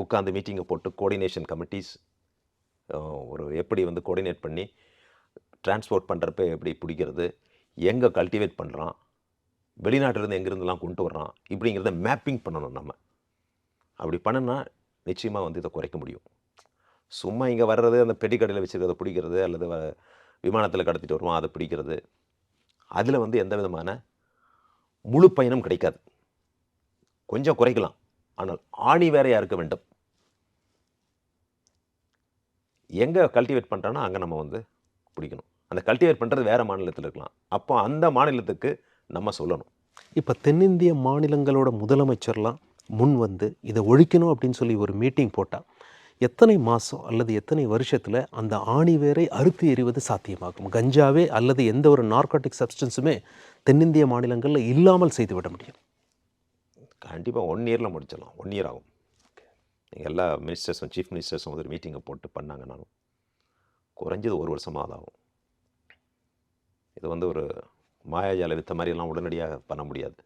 உட்காந்து மீட்டிங்கை போட்டு கோஆர்டினேஷன் கமிட்டிஸ் ஒரு எப்படி வந்து கோஆர்டினேட் பண்ணி டிரான்ஸ்போர்ட் பண்ணுறப்ப எப்படி பிடிக்கிறது, எங்கே கல்டிவேட் பண்ணுறான், வெளிநாட்டிலேருந்து எங்கேருந்துலாம் கொண்டு வர்றான், இப்படிங்கிறத மேப்பிங் பண்ணணும் நம்ம. அப்படி பண்ணுனா நிச்சயமாக வந்து இதை குறைக்க முடியும். சும்மா இங்கே வர்றது அந்த பெட்டி கடையில் வச்சுருக்கிறத பிடிக்கிறது அல்லது விமானத்தில் கடத்திட்டு வருவான் அதை பிடிக்கிறது, அதில் வந்து எந்த விதமான முழு பயனும் கிடைக்காது. கொஞ்சம் குறைக்கலாம், ஆனால் ஆணி வேறையாக இருக்க வேண்டும். எங்கே கல்டிவேட் பண்ணுறான்னா அங்கே நம்ம வந்து பிடிக்கணும். அந்த கல்டிவேட் பண்ணுறது வேறு மாநிலத்தில் இருக்கலாம். அப்போ அந்த மாநிலத்துக்கு நம்ம சொல்லணும். இப்போ தென்னிந்திய மாநிலங்களோட முதலமைச்சர்லாம் முன் வந்து இதை ஒழிக்கணும் அப்படின்னு சொல்லி ஒரு மீட்டிங் போட்டால் எத்தனை மாதம் அல்லது எத்தனை வருஷத்தில் அந்த ஆணி வேரை அறுத்து எறிவது சாத்தியமாகும்? கஞ்சாவே அல்லது எந்த ஒரு நார்காட்டிக் சப்ஸ்டன்ஸுமே தென்னிந்திய மாநிலங்களில் இல்லாமல் செய்துவிட முடியும். கண்டிப்பாக 1 இயரில் முடிச்சிடலாம். 1 இயர் ஆகும். எல்லா மினிஸ்டர்ஸும் சீஃப் மினிஸ்டர்ஸும் ஒரு மீட்டிங்கை போட்டு பண்ணாங்க. நானும் குறைஞ்சது 1 வருஷமாக ஆகும். இது வந்து ஒரு மாயாஜால வித்த மாதிரியெல்லாம் உடனடியாக பண்ண முடியாது.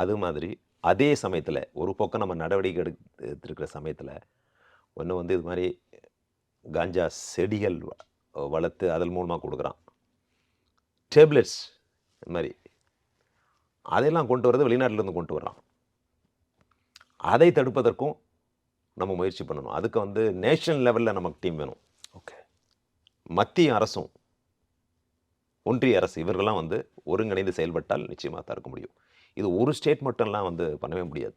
அது மாதிரி அதே சமயத்தில் ஒரு பக்கம் நம்ம நடவடிக்கை எடுத்துருக்கிற சமயத்தில் ஒன்று வந்து இது மாதிரி காஞ்சா செடிகள் வளர்த்து அதன் மூலமாக கொடுக்குறான். டேப்லெட்ஸ் இது மாதிரி அதையெல்லாம் கொண்டு வரது வெளிநாட்டிலேருந்து கொண்டு வர்றான். அதை தடுப்பதற்கும் நம்ம முயற்சி பண்ணணும். அதுக்கு வந்து நேஷனல் லெவலில் நமக்கு டீம் வேணும். ஓகே, மத்திய அரசும் ஒன்றிய அரசு இவர்கள்லாம் வந்து ஒருங்கிணைந்து செயல்பட்டால் நிச்சயமாக தடுக்க முடியும். இது ஒரு ஸ்டேட் மட்டும்லாம் வந்து பண்ணவே முடியாது.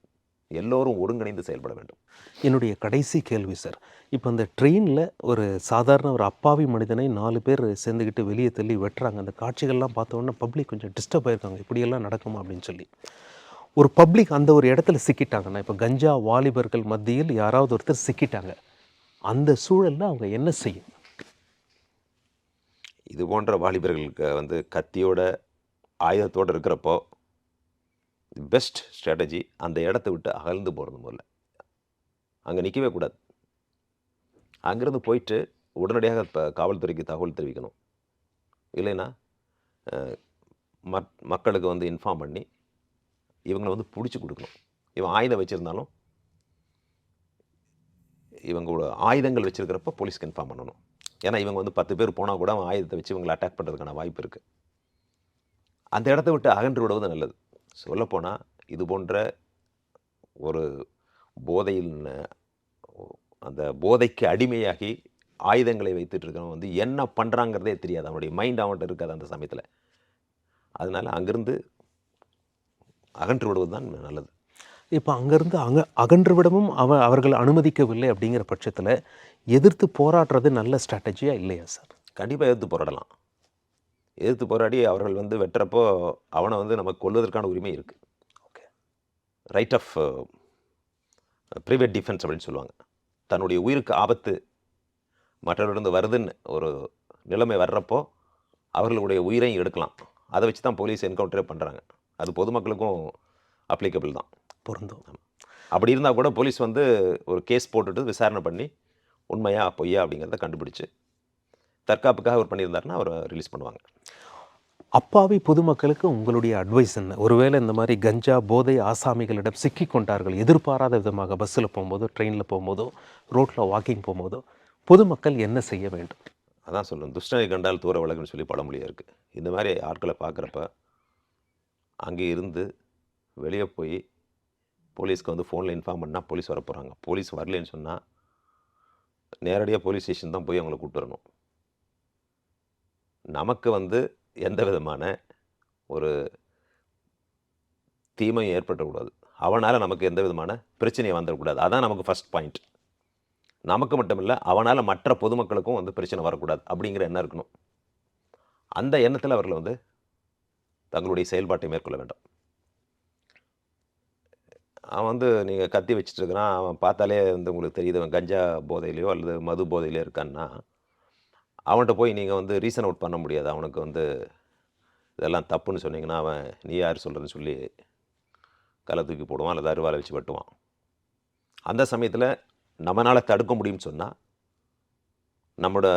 எல்லோரும் ஒருங்கிணைந்து செயல்பட வேண்டும். என்னுடைய கடைசி கேள்வி சார், இப்போ அந்த ட்ரெயினில் ஒரு சாதாரண ஒரு அப்பாவி மனிதனை 4 பேர் சேர்ந்துக்கிட்டு வெளியே தள்ளி வெட்டுறாங்க. அந்த காட்சிகள்லாம் பார்த்தோன்னா பப்ளிக் கொஞ்சம் டிஸ்டர்ப் ஆயிருக்காங்க, இப்படியெல்லாம் நடக்குமா அப்படின்னு சொல்லி. ஒரு பப்ளிக் அந்த ஒரு இடத்துல சிக்கிட்டாங்கன்னா, இப்போ கஞ்சா வாலிபர்கள் மத்தியில் யாராவது ஒருத்தர் சிக்கிட்டாங்க, அந்த சூழலில் அவங்க என்ன செய்யும்? இது போன்ற வாலிபர்களுக்கு வந்து கத்தியோட ஆயுதத்தோடு இருக்கிறப்போ பெஸ்ட் ஸ்ட்ராட்டஜி அந்த இடத்த விட்டு அகழ்ந்து போகிறது. முதல்ல அங்கே நிற்கவே கூடாது. அங்கேருந்து போயிட்டு உடனடியாக இப்போ காவல்துறைக்கு தகவல் தெரிவிக்கணும். இல்லைன்னா மக்களுக்கு வந்து இன்ஃபார்ம் பண்ணி இவங்களை வந்து பிடிச்சி கொடுக்கணும். இவன் ஆயுதம் வச்சுருந்தாலும் இவங்களோட ஆயுதங்கள் வச்சுருக்கிறப்ப போலீஸ்க்கு இன்ஃபார்ம் பண்ணணும். ஏன்னா இவங்க வந்து 10 பேர் போனால் கூட அவன் ஆயுதத்தை வச்சு இவங்களை அட்டாக் பண்ணுறதுக்கான வாய்ப்பு இருக்குது. அந்த இடத்த விட்டு அகன்று விடுவது நல்லது. சொல்லப்போனால் இது போன்ற ஒரு போதையில் அந்த போதைக்கு அடிமையாகி ஆயுதங்களை வைத்துட்டு இருக்கவன் வந்து என்ன பண்ணுறாங்கிறதே தெரியாது. அவனுடைய மைண்ட் அவன்கிட்ட இருக்காது அந்த சமயத்தில். அதனால் அங்கேருந்து அகன்று விடுவது தான் நல்லது. இப்போ அங்கேருந்து அகன்று விடவும் அவர்கள் அனுமதிக்கவில்லை அப்படிங்கிற பட்சத்தில் எதிர்த்து போராடுறது நல்ல ஸ்ட்ராட்டஜியாக இல்லையா சார்? கண்டிப்பாக எதிர்த்து போராடலாம். எதிர்த்து போராடி அவர்கள் வந்து வெட்டுறப்போ அவனை வந்து நமக்கு கொல்வதற்கான உரிமை இருக்குது. Okay, right of private defence அப்படின்னு சொல்லுவாங்க. தன்னுடைய உயிருக்கு ஆபத்து மற்றவர்களிருந்து வருதுன்னு ஒரு நிலைமை வர்றப்போ அவர்களுடைய உயிரையும் எடுக்கலாம். அதை வச்சு தான் போலீஸ் என்கவுண்டரே பண்ணுறாங்க. அது பொதுமக்களுக்கும் அப்ளிகபிள் தான், பொருந்தும். அப்படி இருந்தால் கூட போலீஸ் வந்து ஒரு கேஸ் போட்டுட்டு விசாரணை பண்ணி உண்மையா பொய்யா அப்படிங்கிறத கண்டுபிடிச்சு தற்காப்புக்காக அவர் பண்ணியிருந்தாருன்னா அவரை ரிலீஸ் பண்ணுவாங்க. அப்பாவி பொதுமக்களுக்கு உங்களுடைய அட்வைஸ் என்ன? ஒருவேளை இந்த மாதிரி கஞ்சா போதை ஆசாமிகளிடம் சிக்கி கொண்டார்கள், எதிர்பாராத விதமாக பஸ்ஸில் போகும்போதோ ட்ரெயினில் போகும்போதோ ரோட்டில் வாக்கிங் போகும்போதோ பொதுமக்கள் என்ன செய்ய வேண்டும்? அதான் சொல்லணும், துஷ்டனை கண்டால் தூர விலகுன்னு சொல்லி பழமொழியாக இருக்குது. இந்த மாதிரி ஆட்களை பார்க்குறப்ப அங்கே இருந்து வெளியே போய் போலீஸ்க்கு வந்து ஃபோனில் இன்ஃபார்ம் பண்ணால் போலீஸ் வர போகிறாங்க. போலீஸ் வரலன்னு சொன்னால் நேரடியாக போலீஸ் ஸ்டேஷன் தான் போய் அவங்கள கூப்பிட்டு வரணும். நமக்கு வந்து எந்த விதமான ஒரு தீமையும் ஏற்படக்கூடாது, அவனால் நமக்கு எந்த விதமான பிரச்சனையும் வந்துடக்கூடாது. அதான் நமக்கு ஃபஸ்ட் பாயிண்ட். நமக்கு மட்டும் இல்லை, அவனால் மற்ற பொதுமக்களுக்கும் வந்து பிரச்சனை வரக்கூடாது அப்படிங்கிற எண்ணம் இருக்கணும். அந்த எண்ணத்தில் அவர்கள் வந்து தங்களுடைய செயல்பாட்டை மேற்கொள்ள வேண்டும். அவன் வந்து நீங்கள் கத்தி வச்சுட்டு இருக்கிறான், அவன் பார்த்தாலே வந்து உங்களுக்கு தெரியுது அவன் கஞ்சா போதையிலையோ அல்லது மது போதையிலையோ இருக்கான்னா, அவன்கிட்ட போய் நீங்கள் வந்து ரீசன் அவுட் பண்ண முடியாது. அவனுக்கு வந்து இதெல்லாம் தப்புன்னு சொன்னீங்கன்னா, அவன் நீ யார் சொல்கிறதுன்னு சொல்லி கல்லை தூக்கி போடுவான் அல்லது அருவாளை வச்சு வெட்டுவான். அந்த சமயத்தில் நம்மளால் தடுக்க முடியும்னு சொன்னால், நம்மளோட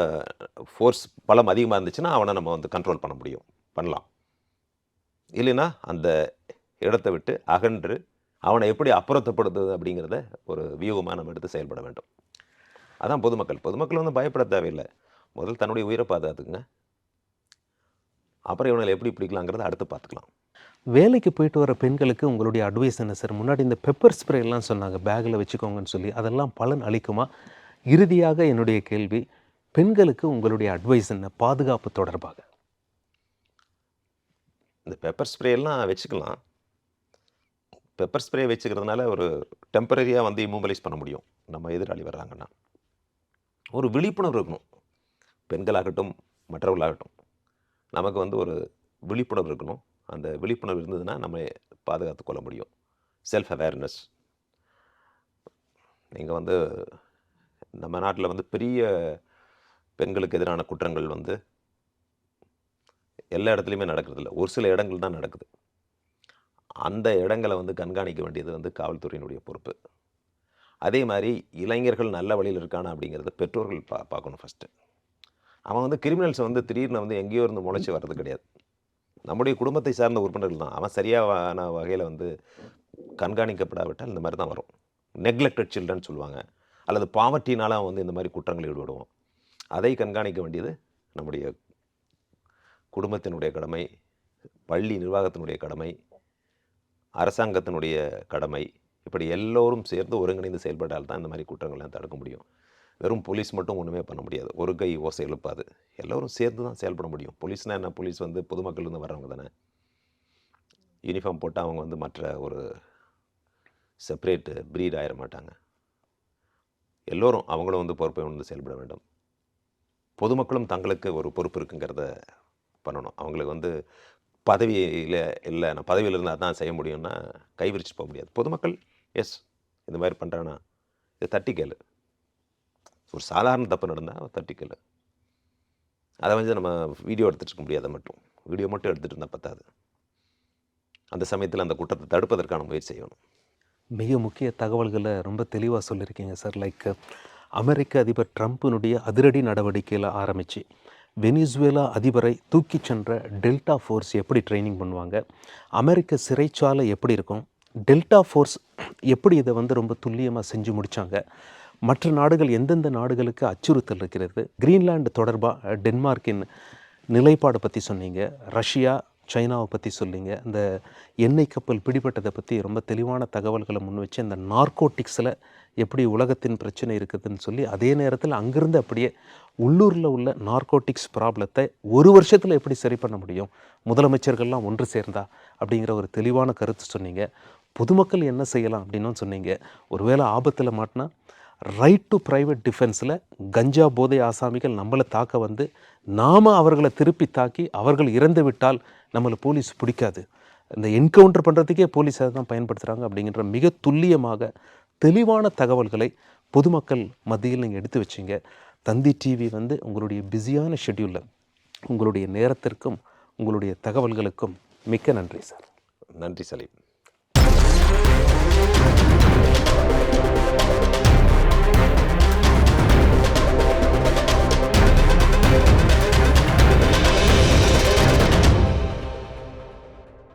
ஃபோர்ஸ் பலம் அதிகமாக இருந்துச்சுன்னா அவனை நம்ம வந்து கண்ட்ரோல் பண்ண முடியும், பண்ணலாம். இல்லைன்னா அந்த இடத்தை விட்டு அகன்று அவனை எப்படி அப்புறப்படுத்துறது அப்படிங்கிறத ஒரு வியூகமாக நம்ம எடுத்து செயல்பட வேண்டும். அதான் பொதுமக்கள் வந்து பயப்பட தேவையில்லை. முதல் தன்னுடைய உயிரை பாதுகாத்துக்குங்க. அப்புறம் இவங்களை எப்படி பிடிக்கலாங்கிறத அடுத்து பார்த்துக்கலாம். வேலைக்கு போயிட்டு வர பெண்களுக்கு உங்களுடைய அட்வைஸ் என்ன சார்? முன்னாடி இந்த பெப்பர் ஸ்ப்ரே எல்லாம் சொன்னாங்க, பேக்கில் வச்சுக்கோங்கன்னு சொல்லி, அதெல்லாம் பலன் அளிக்குமா? இறுதியாக என்னுடைய கேள்வி, பெண்களுக்கு உங்களுடைய அட்வைஸ் என்ன பாதுகாப்பு தொடர்பாக? இந்த பெப்பர் ஸ்ப்ரே எல்லாம் வச்சுக்கலாம். பெப்பர் ஸ்ப்ரே வச்சுக்கிறதுனால ஒரு டெம்பரரியாக வந்து இம்மோபிலைஸ் பண்ண முடியும் நம்ம எதிராளி வர்றாங்கன்னா. ஒரு விழிப்புணர்வு இருக்கணும். பெண்களாகட்டும் மற்றவர்களாகட்டும் நமக்கு வந்து ஒரு விழிப்புணர்வு இருக்கணும். அந்த விழிப்புணர்வு இருந்ததுன்னா நம்ம பாதுகாத்து கொள்ள முடியும். Self awareness. நீங்கள் வந்து நம்ம நாட்டில் வந்து பெரிய பெண்களுக்கு எதிரான குற்றங்கள் வந்து எல்லா இடத்துலையுமே நடக்கிறதில்ல, ஒரு சில இடங்கள் தான் நடக்குது. அந்த இடங்களை வந்து கண்காணிக்க வேண்டியது வந்து காவல்துறையினுடைய பொறுப்பு. அதே மாதிரி இளைஞர்கள் நல்ல வழியில் இருக்கானா அப்படிங்கிறத பெற்றோர்கள் பார்க்கணும் ஃபஸ்ட்டு. அவன் வந்து கிரிமினல்ஸ் வந்து திடீர்னு வந்து எங்கேயோ இருந்து முளைச்சி வர்றது கிடையாது. நம்முடைய குடும்பத்தை சார்ந்த உறுப்பினர்கள் தான். அவன் சரியான வகையில் வந்து கண்காணிக்கப்படாவிட்டால் இந்த மாதிரி தான் வரும். நெக்லெக்டட் சில்ட்ரன் சொல்லுவாங்க, அல்லது பாவர்ட்டினால அவன் வந்து இந்த மாதிரி குற்றங்களில் ஈடுபடுவான். அதை கண்காணிக்க வேண்டியது நம்முடைய குடும்பத்தினுடைய கடமை, பள்ளி நிர்வாகத்தினுடைய கடமை, அரசாங்கத்தினுடைய கடமை. இப்படி எல்லோரும் சேர்ந்து ஒருங்கிணைந்து செயல்பட்டால் தான் இந்த மாதிரி குற்றங்கள்லாம் தடுக்க முடியும். வெறும் போலீஸ் மட்டும் ஒன்றுமே பண்ண முடியாது, ஒரு கை ஓசை எழுப்பாது. எல்லோரும் சேர்ந்து தான் செயல்பட முடியும். போலீஸ்னால் என்ன? போலீஸ் வந்து பொதுமக்கள்லேருந்து வர்றவங்க தானே. யூனிஃபார்ம் போட்டால் அவங்க வந்து மற்ற ஒரு செப்பரேட் ப்ரீட் ஆயிட மாட்டாங்க. எல்லோரும் அவங்களும் வந்து பொறுப்பை உணர்ந்து செயல்பட வேண்டும். பொதுமக்களும் தங்களுக்கு ஒரு பொறுப்பு இருக்குங்கிறத பண்ணணும். அவங்களுக்கு வந்து பதவியில் இல்லை, நான் பதவியில் இருந்தால் தான் செய்ய முடியும்னா கைவிரிச்சு போக முடியாது. பொதுமக்கள் எஸ் இந்த மாதிரி பண்ணுறான்னா இது தட்டி கேளு. ஒரு சாதாரண தப்பு நடந்தால் தட்டி கேளு. அதை வந்து நம்ம வீடியோ எடுத்துகிட்டு இருக்க முடியாது. மட்டும் வீடியோ மட்டும் எடுத்துகிட்டு இருந்தால் பத்தாது. அந்த சமயத்தில் அந்த குற்றத்தை தடுப்பதற்கான முயற்சி செய்யணும். மிக முக்கிய தகவல்களை ரொம்ப தெளிவாக சொல்லியிருக்கீங்க சார். லைக் அமெரிக்க அதிபர் ட்ரம்ப்பினுடைய அதிரடி நடவடிக்கையில் ஆரம்பித்து வெனிசுவேலா அதிபரை தூக்கி சென்ற டெல்டா ஃபோர்ஸ் எப்படி ட்ரைனிங் பண்ணுவாங்க, அமெரிக்க சிறைச்சாலை எப்படி இருக்கும், டெல்டா ஃபோர்ஸ் எப்படி இதை வந்து ரொம்ப துல்லியமாக செஞ்சு முடித்தாங்க, மற்ற நாடுகள் எந்தெந்த நாடுகளுக்கு அச்சுறுத்தல் இருக்கிறது, கிரீன்லாந்து தொடர்பாக டென்மார்க்கின் நிலைப்பாடு பற்றி சொன்னீங்க, ரஷ்யா சைனாவை பற்றி சொல்லிங்க, இந்த எண்ணெய் கப்பல் பிடிபட்டதை பற்றி ரொம்ப தெளிவான தகவல்களை முன் வச்சு இந்த நார்கோட்டிக்ஸில் எப்படி உலகத்தின் பிரச்சனை இருக்குதுன்னு சொல்லி, அதே நேரத்தில் அங்கேருந்து அப்படியே உள்ளூரில் உள்ள நார்கோட்டிக்ஸ் ப்ராப்ளத்தை ஒரு வருஷத்தில் எப்படி சரி பண்ண முடியும், முதலமைச்சர்கள்லாம் ஒன்று சேர்ந்தா அப்படிங்கிற ஒரு தெளிவான கருத்து சொன்னீங்க. பொதுமக்கள் என்ன செய்யலாம் அப்படின்னு சொன்னீங்க. ஒருவேளை ஆபத்தில் மாட்டினா ரைட் டு ப்ரைவேட் டிஃபென்ஸில் கஞ்சா போதை ஆசாமிகள் நம்மளை தாக்க வந்து நாம் அவர்களை திருப்பி தாக்கி அவர்கள் இறந்து விட்டால் நம்மளை போலீஸ் பிடிக்காது, இந்த என்கவுண்டர் பண்ணுறதுக்கே போலீஸ் அதை தான் பயன்படுத்துகிறாங்க அப்படிங்கிற மிக துல்லியமாக தெளிவான தகவல்களை பொதுமக்கள் மத்தியில் நீங்கள் எடுத்து வச்சிங்க. தந்தி டிவி வந்து உங்களுடைய பிஸியான ஷெட்யூலில் உங்களுடைய நேரத்திற்கும் உங்களுடைய தகவல்களுக்கும் மிக்க நன்றி சார். நன்றி சலீம்.